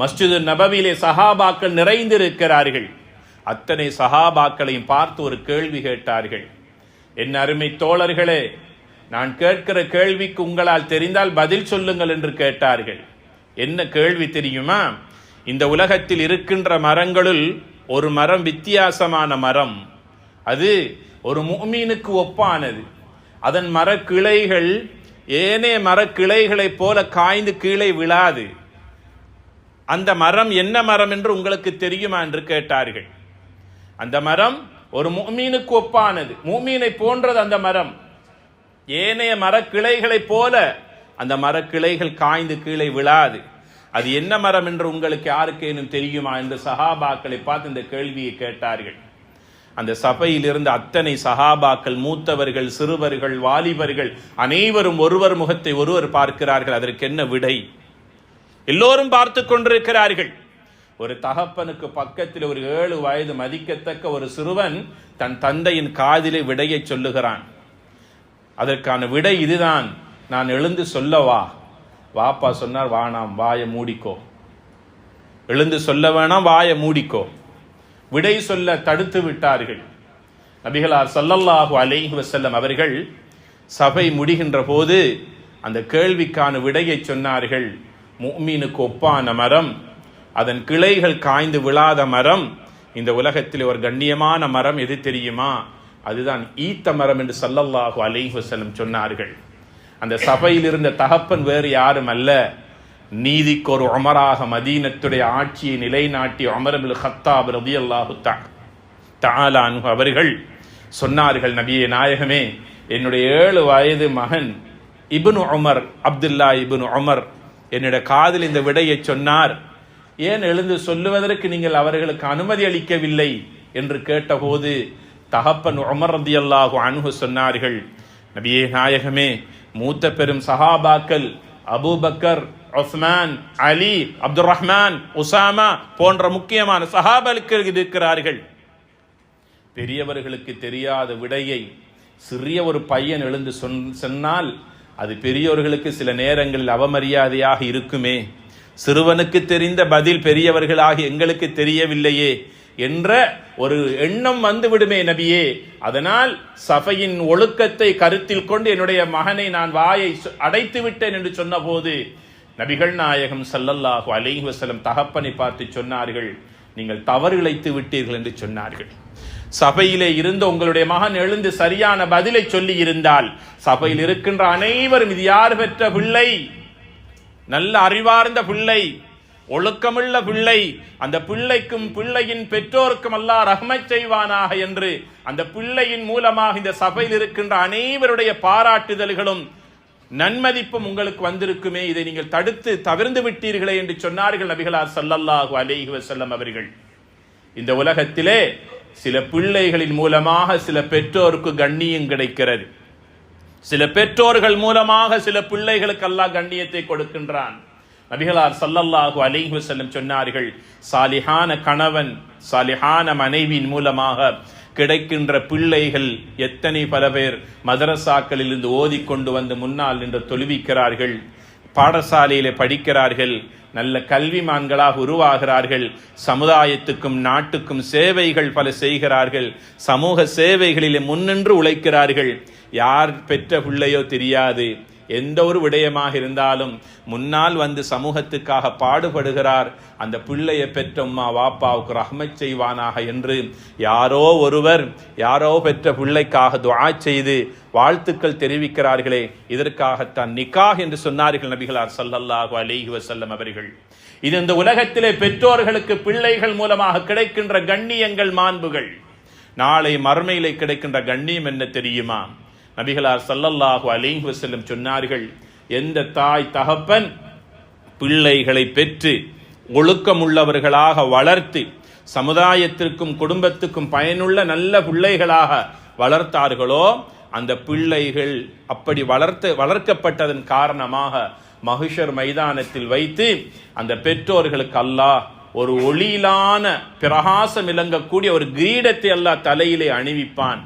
மஸ்ஜிது நபவியிலே சஹாபாக்கள் நிறைந்திருக்கிறார்கள். அத்தனை சஹாபாக்களையும் பார்த்து ஒரு கேள்வி கேட்டார்கள். என் அருமை தோழர்களே, நான் கேட்கிற கேள்விக்கு உங்களால் தெரிந்தால் பதில் சொல்லுங்கள் என்று கேட்டார்கள். என்ன கேள்வி தெரியுமா? இந்த உலகத்தில் இருக்கின்ற மரங்களுள் ஒரு மரம் வித்தியாசமான மரம், அது ஒரு முஃமினுக்கு ஒப்பானது. அதன் மரக்கிளைகள் ஏனைய மரக்கிளைகளைப் போல காய்ந்து கீழே விழாது. அந்த மரம் என்ன மரம் என்று உங்களுக்கு தெரியுமா என்று கேட்டார்கள். அந்த மரம் ஒரு முஃமினுக்கு ஒப்பானது, முஃமினை போன்றது அந்த மரம். ஏனைய மரக்கிளைகளைப் போல அந்த மரக்கிளைகள் காய்ந்து கீழே விழாது. அது என்ன மரம் என்று உங்களுக்கு யாருக்கேனும் தெரியுமா என்று சஹாபாக்களை பார்த்து இந்த கேள்வியை கேட்டார்கள். அந்த சபையில் இருந்த அத்தனை சஹாபாக்கள், மூத்தவர்கள், சிறுவர்கள், வாலிபர்கள் அனைவரும் ஒருவர் முகத்தை ஒருவர் பார்க்கிறார்கள். அதற்கு என்ன விடை? எல்லோரும் பார்த்து கொண்டிருக்கிறார்கள். ஒரு தகப்பனுக்கு பக்கத்தில் ஒரு 7 வயது மதிக்கத்தக்க ஒரு சிறுவன் தன் தந்தையின் காதிலே விடையை சொல்லுகிறான். அதற்கான விடை இதுதான், நான் எழுந்து சொல்லவா? வாப்பா சொன்னார், வானாம், வாயை மூடிக்கோ. எழுந்து சொல்ல வேணாம், வாயை மூடிக்கோ. விடை சொல்ல தடுத்து விட்டார்கள். நபிகளார் ஸல்லல்லாஹு அலைஹி வஸல்லம் அவர்கள் சபை முடிகின்ற போது அந்த கேள்விக்கான விடையை சொன்னார்கள். முஃமினுக்கு ஒப்பான மரம், அதன் கிளைகள் காய்ந்து விழாத மரம், இந்த உலகத்தில் ஒரு கண்ணியமான மரம் எது தெரியுமா? அதுதான் ஈத்த மரம் என்று ஸல்லல்லாஹு அலைஹி வஸல்லம் சொன்னார்கள். அந்த சபையில் இருந்த தகப்பன் வேறு யாரும் அல்ல, நீதிக்கு ஒரு உமராக மதீனத்துடைய ஆட்சியை நிலைநாட்டிய உமர் இப்னு கத்தாப் ரலியல்லாஹு தஆலா அன்ஹு அவர்கள் சொன்னார்கள், நபியே நாயகமே, என்னுடைய 7 வயது மகன் இப்னு உமர், அப்துல்லா இப்னு உமர் என்னுடைய காதில் இந்த விடையை சொன்னார். ஏன் எழுந்து சொல்லுவதற்கு நீங்கள் அவர்களுக்கு அனுமதி அளிக்கவில்லை என்று கேட்டபோது தகப்பன் உமர் ரலியல்லாஹு அன்ஹு சொன்னார்கள், நபியே நாயகமே, மூத்த பெரும் சஹாபாக்கள் அபூபக்கர், உஸ்மான், அலி, அப்துல் ரஹ்மான், உசாமா போன்ற முக்கியமான சஹாபாக்கள் இருக்கிறார்கள். பெரியவர்களுக்கு தெரியாத விடையை சிறிய ஒரு பையன் எழுந்து சொன்னால் அது பெரியவர்களுக்கு சில நேரங்களில் அவமரியாதையாக இருக்குமே. சிறுவனுக்கு தெரிந்த பதில் பெரியவர்களாகி எங்களுக்கு தெரியவில்லையே என்ற ஒரு எண்ணம் வந்துவிடுமே நபியே. அதனால் சபையின் ஒழுக்கத்தை கருத்தில் கொண்டு என்னுடைய மகனை நான் வாயை அடைத்து விட்டேன் என்று சொன்ன போது நபிகள் நாயகம் ஸல்லல்லாஹு அலைஹி வஸல்லம் தகப்பனை பார்த்து சொன்னார்கள், நீங்கள் தவறு இழைத்து விட்டீர்கள் என்று சொன்னார்கள். சபையிலே இருந்த உங்களுடைய மகன் எழுந்து சரியான பதிலை சொல்லி இருந்தால் சபையில் இருக்கின்ற அனைவரும் இது யார் பெற்ற பிள்ளை, நல்ல அறிவார்ந்த பிள்ளை, ஒழுக்கமுள்ள பிள்ளை, அந்த பிள்ளைக்கும் பிள்ளையின் பெற்றோருக்கும் அல்லாஹ் ரஹ்மத் செய்வானாக என்று அந்த பிள்ளையின் மூலமாக இந்த சபையில் இருக்கின்ற அனைவருடைய பாராட்டுதல்களும் நன்மதிப்பும் உங்களுக்கு வந்திருக்குமே, இதை நீங்கள் தடுத்து தவிர்த்து விட்டீர்களே என்று சொன்னார்கள் நபிகளார் ஸல்லல்லாஹு அலைஹி வஸல்லம் அவர்கள். இந்த உலகத்திலே சில பிள்ளைகளின் மூலமாக சில பெற்றோருக்கு கண்ணியம் கிடைக்கிறது. சில பெற்றோர்கள் மூலமாக சில பிள்ளைகளுக்கு அல்லாஹ் கண்ணியத்தை கொடுக்கின்றான். நபிகளார் ஸல்லல்லாஹு அலைஹி வஸல்லம் சொன்னார்கள், சாலிஹான கணவன், சாலிஹான மனைவியின் மூலமாக கிடைக்கின்ற பிள்ளைகள் எத்தனை பல பேர் மதரசாக்களில் இருந்து ஓதிக்கொண்டு வந்து முன்னால் நின்று தொழுவிக்கிறார்கள், பாடசாலையிலே படிக்கிறார்கள், நல்ல கல்விமான்களாக உருவாகிறார்கள், சமுதாயத்துக்கும் நாட்டுக்கும் சேவைகள் பல செய்கிறார்கள், சமூக சேவைகளிலே முன்னின்று உழைக்கிறார்கள். யார் பெற்ற பிள்ளையோ தெரியாது, எந்த ஒரு விடயமாக இருந்தாலும் முன்னால் வந்து சமூகத்துக்காக பாடுபடுகிறார். அந்த பிள்ளையை பெற்ற உம்மா வாப்பாவுக்கு ரஹ்மத் செய்வானாக என்று யாரோ ஒருவர் யாரோ பெற்ற பிள்ளைக்காக துஆ செய்து வாழ்த்துக்கள் தெரிவிக்கிறார்களே, இதற்காகத்தான் நிக்காஹ் என்று சொன்னார்கள் நபிகளார் ஸல்லல்லாஹு அலைஹி வஸல்லம் அவர்கள். இது இந்த உலகத்திலே பெற்றோர்களுக்கு பிள்ளைகள் மூலமாக கிடைக்கின்ற கண்ணியங்கள், மாண்புகள். நாளை மறுமையிலே கிடைக்கின்ற கண்ணியம் என்ன தெரியுமா? நபிகளார் ஸல்லல்லாஹு அலைஹி வஸல்லம் சொன்னார்கள், எந்த தாய் தகப்பன் பிள்ளைகளை பெற்று ஒழுக்கமுள்ளவர்களாக வளர்த்து சமுதாயத்திற்கும் குடும்பத்துக்கும் பயனுள்ள நல்ல பிள்ளைகளாக வளர்த்தார்களோ அந்த பிள்ளைகள் அப்படி வளர்க்கப்பட்டதன் காரணமாக மஹ்ஷர் மைதானத்தில் வைத்து அந்த பெற்றோர்களுக்கு அல்லாஹ் ஒரு ஒளியிலான பிரகாசம் இலங்கக்கூடிய ஒரு கிரீடத்தை அல்லாஹ் தலையிலே அணிவிப்பான்.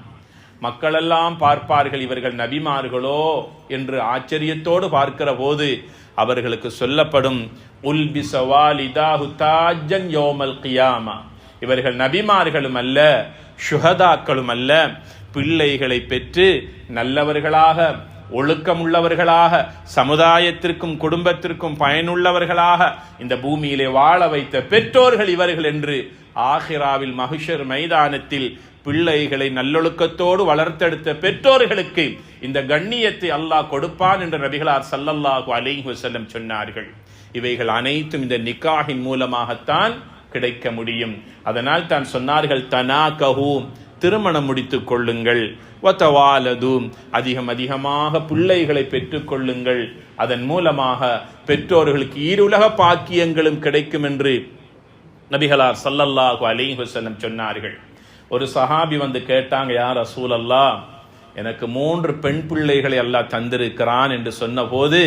மக்களெல்லாம் பார்ப்பார்கள், இவர்கள் நபிமார்களோ என்று ஆச்சரியத்தோடு பார்க்கிற போது அவர்களுக்கு சொல்லப்படும், உல்பிஸ வாலிதாஹு தாஜ்ஜன் யௌமல் கியாமா, இவர்கள் நபிமார்களும் அல்ல, ஷுஹதாக்களும் அல்ல, பிள்ளைகளை பெற்று நல்லவர்களாக, ஒழுக்கமுள்ளவர்களாக, சமுதாயத்திற்கும் குடும்பத்திற்கும் பயனுள்ளவர்களாக இந்த பூமியிலே வாழ வைத்த பெற்றோர்கள் இவர்கள் என்று ஆகிராவில் மஹ்ஷர் மைதானத்தில் பிள்ளைகளை நல்லொழுக்கத்தோடு வளர்த்தெடுத்த பெற்றோர்களுக்கு இந்த கண்ணியத்தை அல்லாஹ் கொடுப்பான் என்று நபிகளார் ஸல்லல்லாஹு அலைஹி வஸல்லம் சொன்னார்கள். இவைகள் அனைத்தும் இந்த நிக்காஹின் மூலமாகத்தான் கிடைக்க முடியும். அதனால் தான் சொன்னார்கள், தனாகஹு, திருமணம் முடித்துக் கொள்ளுங்கள், வதவாலது, அதிகமாக பிள்ளைகளை பெற்றுக் கொள்ளுங்கள், அதன் மூலமாக பெற்றோர்களுக்கு ஈருலக பாக்கியங்களும் கிடைக்கும் என்று நபிகளார் ஸல்லல்லாஹு அலைஹி வஸல்லம் சொன்னார்கள். ஒரு சஹாபி வந்து கேட்டாங்க, யா ரசூலல்லாஹ், எனக்கு 3 பெண் பிள்ளைகளை அல்லாஹ் தந்திருக்கிறான் என்று சொன்ன போது,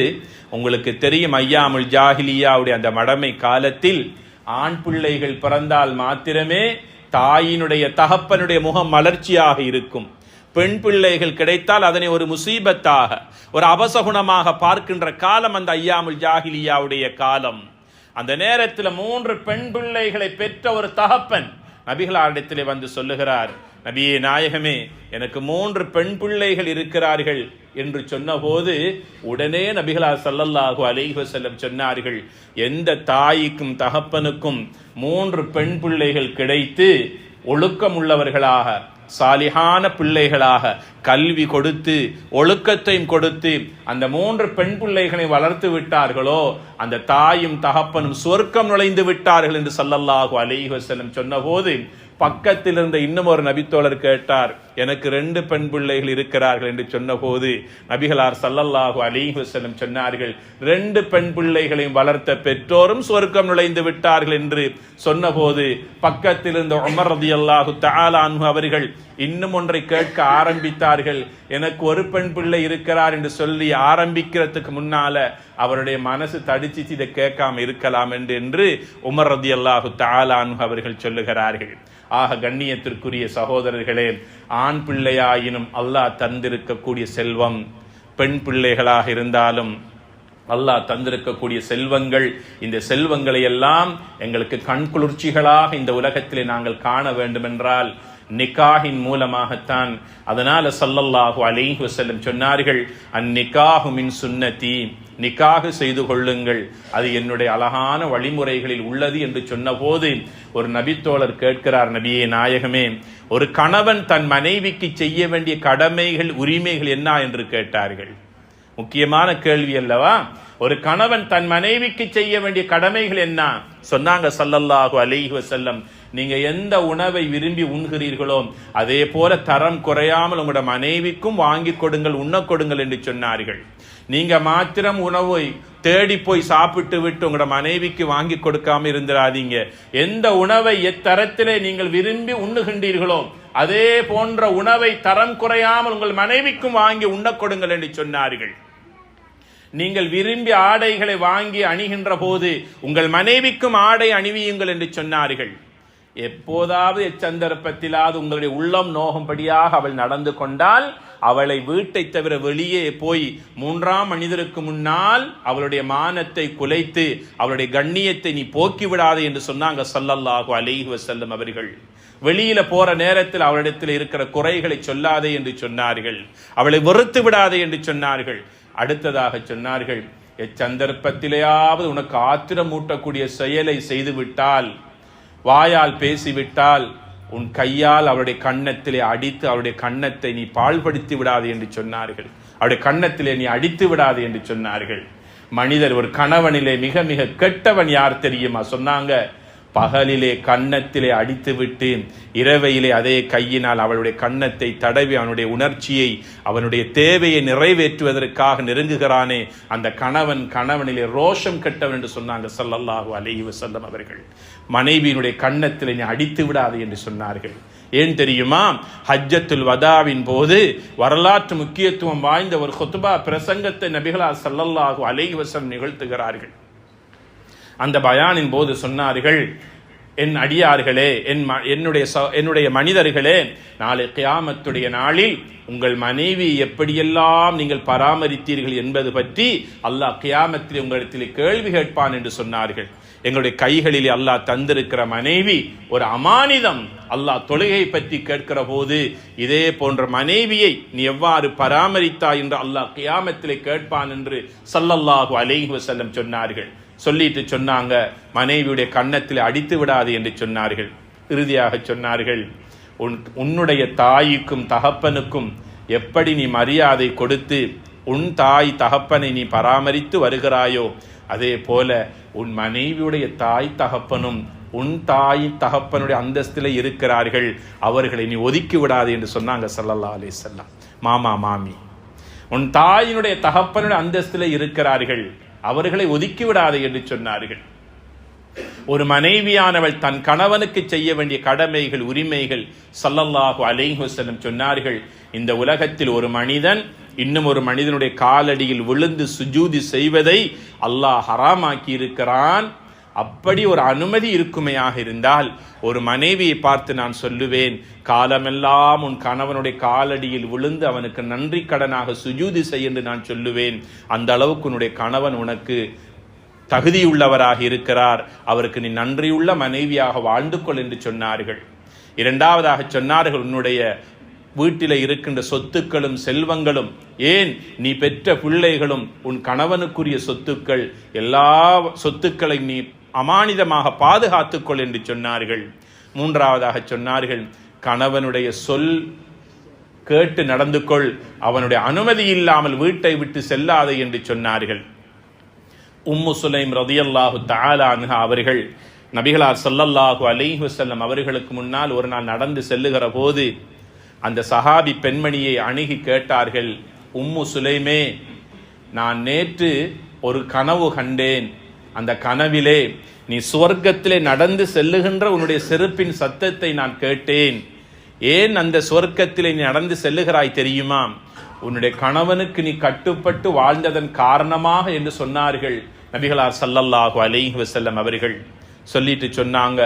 உங்களுக்கு தெரியும் ஐயாமுல் ஜாஹிலியாவுடைய அந்த மடமை காலத்தில் ஆண் பிள்ளைகள் பிறந்தால் மாத்திரமே தாயினுடைய தகப்பனுடைய முகம் மலர்ச்சியாக இருக்கும். பெண் பிள்ளைகள் கிடைத்தால் அதனை ஒரு முசீபத்தாக, ஒரு அபசகுணமாக பார்க்கின்ற காலம் அந்த ஐயாமுல் ஜாஹிலியாவுடைய காலம். அந்த நேரத்தில் 3 பெண் பிள்ளைகளை பெற்ற ஒரு தகப்பன் நபிகளாரிடத்திலே வந்து சொல்லுகிறார், நபியே நாயகமே, எனக்கு 3 பெண் பிள்ளைகள் இருக்கிறார்கள் என்று சொன்னபோது உடனே நபிகளார் ஸல்லல்லாஹு அலைஹி வஸல்லம் சொன்னார்கள், எந்த தாய்க்கும் தகப்பனுக்கும் 3 பெண் பிள்ளைகள் கிடைத்து ஒழுக்கம் உள்ளவர்களாக, சாலிஹான பிள்ளைகளாக, கல்வி கொடுத்து ஒழுக்கத்தையும் கொடுத்து அந்த 3 பெண் பிள்ளைகளை வளர்த்து விட்டார்களோ அந்த தாயும் தகப்பனும் சொர்க்கம் நுழைந்து விட்டார்கள் என்று ஸல்லல்லாஹு அலைஹி வஸல்லம் சொன்னபோது பக்கத்தில் இருந்த இன்னும் ஒரு நபித்தோழர் கேட்டார், எனக்கு 2 பெண் பிள்ளைகள் இருக்கிறார்கள் என்று சொன்னபோது நபிகளார் ஸல்லல்லாஹு அலைஹி வஸல்லம் சொன்னார்கள், 2 பெண் பிள்ளைகளையும் வளர்த்த பெற்றோரும் சொர்க்கம் நுழைந்து விட்டார்கள் என்று சொன்னபோது பக்கத்தில் இருந்த உமர் ரலியல்லாஹு தஆலா அன்ஹு அவர்கள் இன்னும் ஒன்றை கேட்க ஆரம்பித்தார்கள். எனக்கு 1 பெண் பிள்ளை இருக்கிறார் என்று சொல்லி ஆரம்பிக்கிறதுக்கு முன்னால அவருடைய மனசு தடிச்சிச்சு, இதை கேட்காம இருக்கலாம் என்று உமர் ரலியல்லாஹு தஆலா அன்ஹு அவர்கள் சொல்லுகிறார்கள். ஆக கண்ணியத்திற்குரிய சகோதரர்களே, ஆண் பிள்ளையாயினும் அல்லாஹ் தந்திருக்கக்கூடிய செல்வம், பெண் பிள்ளைகளாக இருந்தாலும் அல்லாஹ் தந்திருக்கக்கூடிய செல்வங்கள், இந்த செல்வங்களை எல்லாம் எங்களுக்கு கண்குளிர்ச்சிகளாக இந்த உலகத்திலே நாங்கள் காண வேண்டும் என்றால் நிக்காஹின் மூலமாகத்தான். அதனால ஸல்லல்லாஹு அலைஹி வஸல்லம் சொன்னார்கள், அந்நிகாஹு மின் சுன்னதி, நிக்காஹ் செய்து கொள்ளுங்கள், அது என்னுடைய அழகான வழிமுறைகளில் உள்ளது என்று சொன்னபோது ஒரு நபித்தோழர் கேட்கிறார், நபியே நாயகமே, ஒரு கணவன் தன் மனைவிக்கு செய்ய வேண்டிய கடமைகள், உரிமைகள் என்ன என்று கேட்டார்கள். முக்கியமான கேள்வி அல்லவா? ஒரு கணவன் தன் மனைவிக்கு செய்ய வேண்டிய கடமைகள் என்ன சொன்னாங்க ஸல்லல்லாஹு அலைஹி வஸல்லம், நீங்க எந்த உணவை விரும்பி உண்கிறீர்களோ அதே போல தரம் குறையாமல் உங்களோட மனைவிக்கும் வாங்கி கொடுங்கள், உண்ண கொடுங்கள் என்று சொன்னார்கள். நீங்க மாத்திரம் உணவை தேடி போய் சாப்பிட்டு விட்டு உங்களோட மனைவிக்கு வாங்கி கொடுக்காம இருந்திராதீங்க. எந்த உணவை எத்தரத்திலே நீங்கள் விரும்பி உண்ணுகின்றீர்களோ அதே போன்ற உணவை தரம் குறையாமல் உங்கள் மனைவிக்கும் வாங்கி உண்ண கொடுங்கள் என்று சொன்னார்கள். நீங்கள் விரும்பி ஆடைகளை வாங்கி அணிகின்ற போது உங்கள் மனைவிக்கும் ஆடை அணிவியுங்கள் என்று சொன்னார்கள். எப்போதாவது எச்சந்தர்ப்பத்திலாவது உங்களுடைய உள்ளம் நோகும்படியாக அவள் நடந்து கொண்டால் அவளை வீட்டை தவிர வெளியே போய் 3ஆம் மனிதருக்கு முன்னால் அவளுடைய மானத்தை குலைத்து அவளுடைய கண்ணியத்தை நீ போக்கிவிடாதே என்று சொன்னாங்க ஸல்லல்லாஹு அலைஹி வஸல்லம் அவர்கள். வெளியில போற நேரத்தில் அவளிடத்தில் இருக்கிற குறைகளை சொல்லாதே என்று சொன்னார்கள், அவளை வெறுத்து விடாதே என்று சொன்னார்கள். அடுத்ததாக சொன்னார்கள், எச்சந்தர்ப்பத்திலேயாவது உனக்கு ஆத்திரம் ஊட்டக்கூடிய செயலை செய்துவிட்டால், வாயால் பேசிவிட்டால் உன் கையால் அவருடைய கன்னத்திலே அடித்து அவருடைய கன்னத்தை நீ பாழ்படுத்தி விடாது என்று சொன்னார்கள். அவருடைய கன்னத்திலே நீ அடித்து விடாது என்று சொன்னார்கள். மனிதர் ஒரு கணவனிலே மிக மிக கெட்டவன் யார் தெரியுமா சொன்னாங்க? பகலிலே கன்னத்திலே அடித்துவிட்டு இரவையிலே அதே கையினால் அவளுடைய கன்னத்தை தடவி அவனுடைய உணர்ச்சியை, அவனுடைய தேவையை நிறைவேற்றுவதற்காக நெருங்குகிறானே, அந்த கணவனிலே ரோஷம் கெட்டவன் என்று சொன்னாங்க ஸல்லல்லாஹு அலைஹி வஸல்லம் அவர்கள். மனைவியினுடைய கன்னத்திலே நீ அடித்து விடாது என்று சொன்னார்கள். ஏன் தெரியுமா? ஹஜ்ஜத்துல் வதாவின் போது வரலாற்று முக்கியத்துவம் வாய்ந்த ஒரு குத்பா பிரசங்கத்தை நபிகளார் ஸல்லல்லாஹு அலைஹி வஸல்லம் நிகழ்த்துகிறார்கள். அந்த பயானின் போது சொன்னார்கள், என் அடியார்களே, என்னுடைய மனிதர்களே, நாளை கியாமத்துடைய நாளில் உங்கள் மனைவி எப்படியெல்லாம் நீங்கள் பராமரித்தீர்கள் என்பது பற்றி அல்லாஹ் கியாமத்தில் உங்களிடத்தில் கேள்வி கேட்பான் என்று சொன்னார்கள். எங்களுடைய கைகளிலே அல்லாஹ் தந்திருக்கிற மனைவி ஒரு அமானிதம். அல்லாஹ் தொழுகை பற்றி கேட்கிற போது இதே போன்ற மனைவியை நீ எவ்வாறு பராமரித்தாய் என்று அல்லாஹ் கியாமத்திலே கேட்பான் என்று ஸல்லல்லாஹு அலைஹி வஸல்லம் சொன்னார்கள். சொல்லிட்டு சொன்னாங்க, மனைவியுடைய கன்னத்தில் அடித்து விடாது என்று சொன்னார்கள். இறுதியாக சொன்னார்கள், உன்னுடைய தாய்க்கும் தகப்பனுக்கும் எப்படி நீ மரியாதை கொடுத்து உன் தாய் தகப்பனை நீ பராமரித்து வருகிறாயோ, அதே போல உன் மனைவியுடைய தாய் தகப்பனும் உன் தாய் தகப்பனுடைய அந்தஸ்திலே இருக்கிறார்கள், அவர்களை நீ ஒதுக்கி விடாது என்று சொன்னாங்க ஸல்லல்லாஹு அலைஹி வஸல்லம். மாமா மாமி உன் தாயினுடைய தகப்பனுடைய அந்தஸ்திலே இருக்கிறார்கள், அவர்களை ஒதுக்கி விடாது என்று சொன்னார்கள். ஒரு மனைவியானவள் தன் கணவனுக்கு செய்ய வேண்டிய கடமைகள், உரிமைகள் ஸல்லல்லாஹு அலைஹி வஸல்லம் சொன்னார்கள். இந்த உலகத்தில் ஒரு மனிதன் இன்னும் ஒரு மனிதனுடைய காலடியில் விழுந்து சுஜூதி செய்வதை அல்லாஹ் ஹராமாக்கி இருக்கிறான். அப்படி ஒரு அனுமதி இருக்குமையாக இருந்தால் ஒரு மனைவியை பார்த்து நான் சொல்லுவேன், காலமெல்லாம் உன் கணவனுடைய காலடியில் விழுந்து அவனுக்கு நன்றி கடனாக சுஜூதி செய் என்று நான் சொல்லுவேன். அந்த அளவுக்கு உன்னுடைய கணவன் உனக்கு தகுதியுள்ளவராக இருக்கிறார், அவருக்கு நீ நன்றியுள்ள மனைவியாக வாழ்ந்து கொள் என்று சொன்னார்கள். இரண்டாவதாக சொன்னார்கள், உன்னுடைய வீட்டில் இருக்கின்ற சொத்துக்களும் செல்வங்களும், ஏன் நீ பெற்ற பிள்ளைகளும் உன் கணவனுக்குரிய சொத்துக்கள், எல்லா சொத்துக்களை நீ அமானிதமாக பாதுகாத்துக்கொள் என்று சொன்னார்கள். மூன்றாவதாக சொன்னார்கள், கணவனுடைய சொல் கேட்டு நடந்து கொள், அவனுடைய அனுமதி இல்லாமல் வீட்டை விட்டு செல்லாது என்று சொன்னார்கள். உம்மு சுலைம் ரலியல்லாஹு தஆலா அன்ஹா அவர்கள் நபிகளார் ஸல்லல்லாஹு அலைஹி வஸல்லம் அவர்களுக்கு முன்னால் ஒரு நாள் நடந்து செல்லுகிற போது அந்த சஹாபி பெண்மணியை அணுகி கேட்டார்கள், உம்மு சுலைமே, நான் நேற்று ஒரு கனவு கண்டேன், அந்த கனவிலே நீ சுவர்க்கத்திலே நடந்து செல்லுகின்ற உன்னுடைய செருப்பின் சத்தத்தை நான் கேட்டேன். ஏன் அந்த சுவர்க்கத்திலே நீ நடந்து செல்லுகிறாய் தெரியுமா? உன்னுடைய கணவனுக்கு நீ கட்டுப்பட்டு வாழ்ந்ததன் காரணமாக என்று சொன்னார்கள் நபிகளார் ஸல்லல்லாஹு அலைஹி வஸல்லம் அவர்கள். சொல்லிட்டு சொன்னாங்க,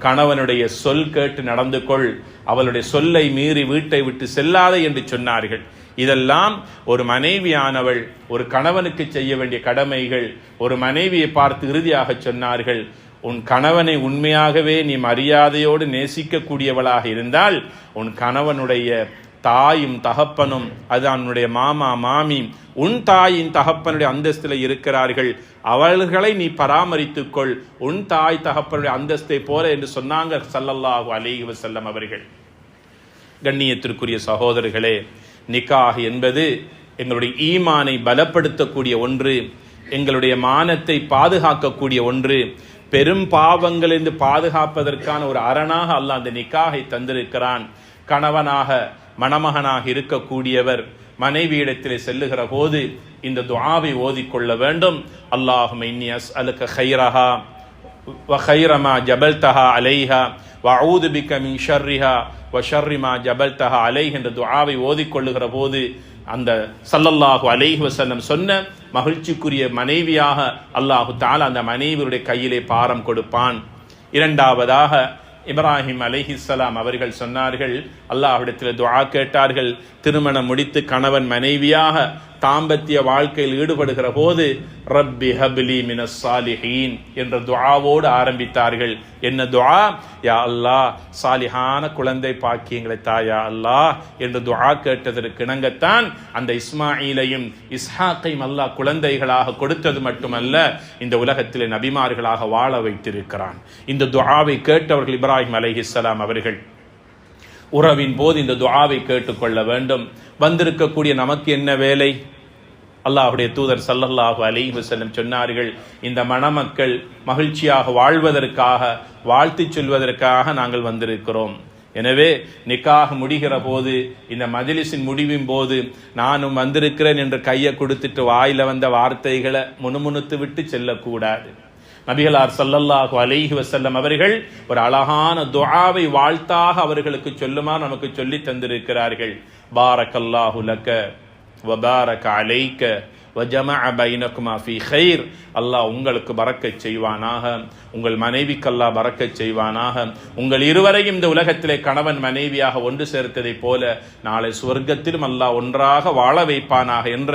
கணவனுடைய சொல் கேட்டு நடந்து கொள், அவளுடைய சொல்லை மீறி வீட்டை விட்டு செல்லாதே என்று சொன்னார்கள். இதெல்லாம் ஒரு மனைவியானவள் ஒரு கணவனுக்கு செய்ய வேண்டிய கடமைகள். ஒரு மனைவியை பார்த்து இறுதியாக சொன்னார்கள், உன் கணவனை உண்மையாகவே நீ மரியாதையோடு நேசிக்கக்கூடியவளாக இருந்தால் உன் கணவனுடைய தாயும் தகப்பனும், அது அவனுடைய மாமா மாமி உன் தாயின் தகப்பனுடைய அந்தஸ்தில் இருக்கிறார்கள், அவர்களை நீ பராமரித்துக்கொள், உன் தாய் தகப்பனுடைய அந்தஸ்தை போல என்று சொன்னாங்க ஸல்லல்லாஹு அலைஹி வஸல்லம் அவர்கள். கண்ணியத்திற்குரிய சகோதரர்களே, நிக்காஹ் என்பது எங்களுடைய ஈமானை பலப்படுத்தக்கூடிய ஒன்று, எங்களுடைய மானத்தை பாதுகாக்கக்கூடிய ஒன்று, பெரும் பாவங்களிலிருந்து பாதுகாப்பதற்கான ஒரு அரணாக அல்லாஹ் அந்த நிக்காஹை தந்திருக்கிறான். கணவனாக மணமகனாக இருக்கக்கூடியவர் மனைவியிடத்திலே செல்லுகிற போது இந்த துஆவை ஓதிக்கொள்ள வேண்டும். அல்லாஹும்ம இன்னி அஸ்அலுக கைரஹா வ கைர மா ஜபல்தஹா அலைஹா வ அஊது பிக மின் ஷர்ரிஹா வ ஷர்ரி மா ஜபல்தஹா அலைஹி என்ற துஆவை ஓதிக்கொள்ளுகிற போது அந்த ஸல்லல்லாஹு அலைஹி வஸல்லம் சொன்ன மகிழ்ச்சிக்குரிய மனைவியாக அல்லாஹு தஆலா அந்த மனைவியுடைய கையிலே பாரம் கொடுப்பான். இரண்டாவதாக இப்ராஹிம் அலைஹிஸ்ஸலாம் அவர்கள் சொன்னார்கள், அல்லாஹ்விடத்தில் துஆ கேட்டார்கள், திருமணம் முடித்து கணவன் மனைவியாக தாம்பத்திய வாழ்க்கையில் ஈடுபடுகிற போது ரப்பி ஹப்லி மினஸ் சாலிஹீன் என்ற துஆவோடு ஆரம்பித்தார்கள். என்ன துஆ? யா அல்லாஹ், சாலிஹான குழந்தை பாக்கியங்களை தாயா அல்லாஹ் என்று துஆ கேட்டதற்கு இணங்கத்தான் அந்த இஸ்மாயிலையும் இஸ்ஹாக்கையும் அல்லாஹ் குழந்தைகளாக கொடுத்தது மட்டுமல்ல, இந்த உலகத்திலே நபிமார்களாக வாழ வைத்திருக்கிறான். இந்த துஆவை கேட்டவர்கள் இப்ராஹிம் அலைஹிஸ்ஸலாம் அவர்கள். உறவின் போது இந்த துஆவை கேட்டுக்கொள்ள வேண்டும். வந்திருக்கக்கூடிய நமக்கு என்ன வேலை? அல்லாஹ்வுடைய தூதர் ஸல்லல்லாஹு அலைஹி வஸல்லம் சொன்னார்கள், இந்த மணமக்கள் மகிழ்ச்சியாக வாழ்வதற்காக, வாழ்த்து சொல்வதற்காக நாங்கள் வந்திருக்கிறோம். எனவே நிக்காஹ் முடிகிற போது, இந்த மஜ்லிஸின் முடிவின் போது நானும் வந்திருக்கிறேன் என்று கையை கொடுத்துட்டு வாயில வந்த வார்த்தைகளை முணுமுணுத்து விட்டு செல்லக்கூடாது. நபிகளார் ஸல்லல்லாஹு அலைஹி வஸல்லம் அவர்கள் ஒரு அழகான துஆவை வாழ்த்தாக அவர்களுக்கு சொல்லுமாறு நமக்கு சொல்லி தந்திருக்கிறார்கள். பாரக்கல்லாஹு லக வ பாரக அலைக வ ஜமஅ பைனகுமா ஃபீ கைர். அல்லாஹ் உங்களுக்கு பரக்கத் செய்வானாக, உங்கள் மனைவிக்கு அல்லாஹ் பரக்கத் செய்வானாக. உங்கள் இருவரையும் இந்த உலகத்திலே கணவன் மனைவியாக ஒன்று சேர்த்ததை போல நாளை சுவர்க்கத்திலும் அல்லாஹ் ஒன்றாக வாழ வைப்பானாக என்ற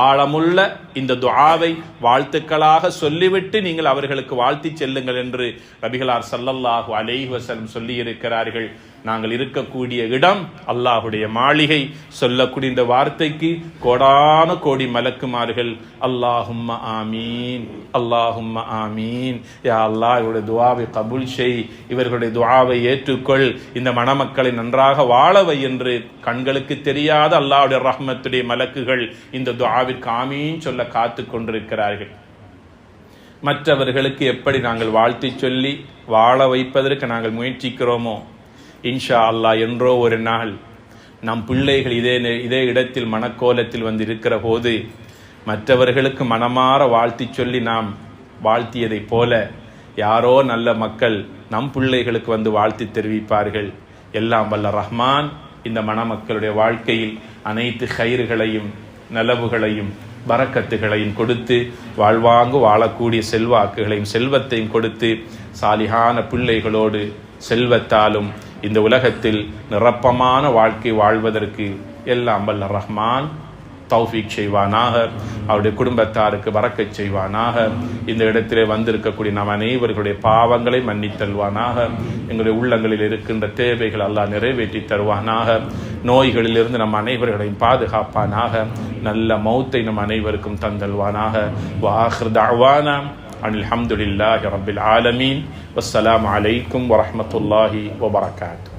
ஆழமுள்ள இந்த துஆவை வாழ்த்துக்களாக சொல்லிவிட்டு நீங்கள் அவர்களுக்கு வாழ்த்தி செல்லுங்கள் என்று நபிகளார் ஸல்லல்லாஹு அலைஹி வஸல்லம் சொல்லி இருக்கிறார்கள். நாங்கள் இருக்கக்கூடிய இடம் அல்லாஹுடைய மாளிகை. சொல்லக்கூடிய இந்த வார்த்தைக்கு கோடான கோடி மலக்குமார்கள் அல்லாஹும்ம ஆமீன், அல்லாஹும்ம ஆமீன், யா அல்லாஹ் இவருடைய துஆவை கபூல் செய், இவர்களுடைய துஆவை ஏற்றுக்கொள், இந்த மணமக்களை நன்றாக வாழவை என்று கண்களுக்கு தெரியாத அல்லாஹ்வுடைய ரஹ்மத்துடைய மலக்குகள் இந்த துஆவிற்கு ஆமீன் சொல்ல காத்து கொண்டிருக்கிறார்கள். மற்றவர்களுக்கு எப்படி நாங்கள் வாழ்த்தி சொல்லி வாழ வைப்பதற்கு நாங்கள் முயற்சிக்கிறோமோ, இன்ஷா அல்லாஹ் என்றோ ஒரு நாள் நம் பிள்ளைகள் இதே இடத்தில் மனக்கோலத்தில் வந்து இருக்கிற போது மற்றவர்களுக்கு மனமாற வாழ்த்தி சொல்லி நாம் வாழ்த்தியதை போல யாரோ நல்ல மக்கள் நம் பிள்ளைகளுக்கு வந்து வாழ்த்தி தெரிவிப்பார்கள். எல்லாம் வல்ல ரஹ்மான் இந்த மணமக்களுடைய வாழ்க்கையில் அனைத்து கைறுகளையும் நலவுகளையும் பரக்கத்துகளையும் கொடுத்து வாழ்வாங்கு வாழக்கூடிய செல்வாக்குகளையும் செல்வத்தையும் கொடுத்து சாலிஹான பிள்ளைகளோடு செல்வத்தாலும் இந்த உலகத்தில் நிரப்பமான வாழ்க்கை வாழ்வதற்கு எல்லாம் வல்ல ரஹ்மான் தௌஃபீக் செய்வானாக. அவருடைய குடும்பத்தாருக்கு பரக்கத் செய்வானாக. இந்த இடத்திலே வந்திருக்கக்கூடிய நம் அனைவர்களுடைய பாவங்களை மன்னித்தல்வானாக. எங்களுடைய உள்ளங்களில் இருக்கின்ற தேவைகள் அல்லாஹ் நிறைவேற்றி தருவானாக. நோய்களிலிருந்து நம் அனைவர்களையும் பாதுகாப்பானாக. நல்ல மௌத்தை நம் அனைவருக்கும் தந்தல்வானாக. வஆகிர் தஅவானா அனில் ஹம்துலில்லாஹி ரப்பில் ஆலமீன். வஸ்ஸலாமு அலைக்கும் வரஹ்மத்துல்லாஹி வபரகாத்துஹு.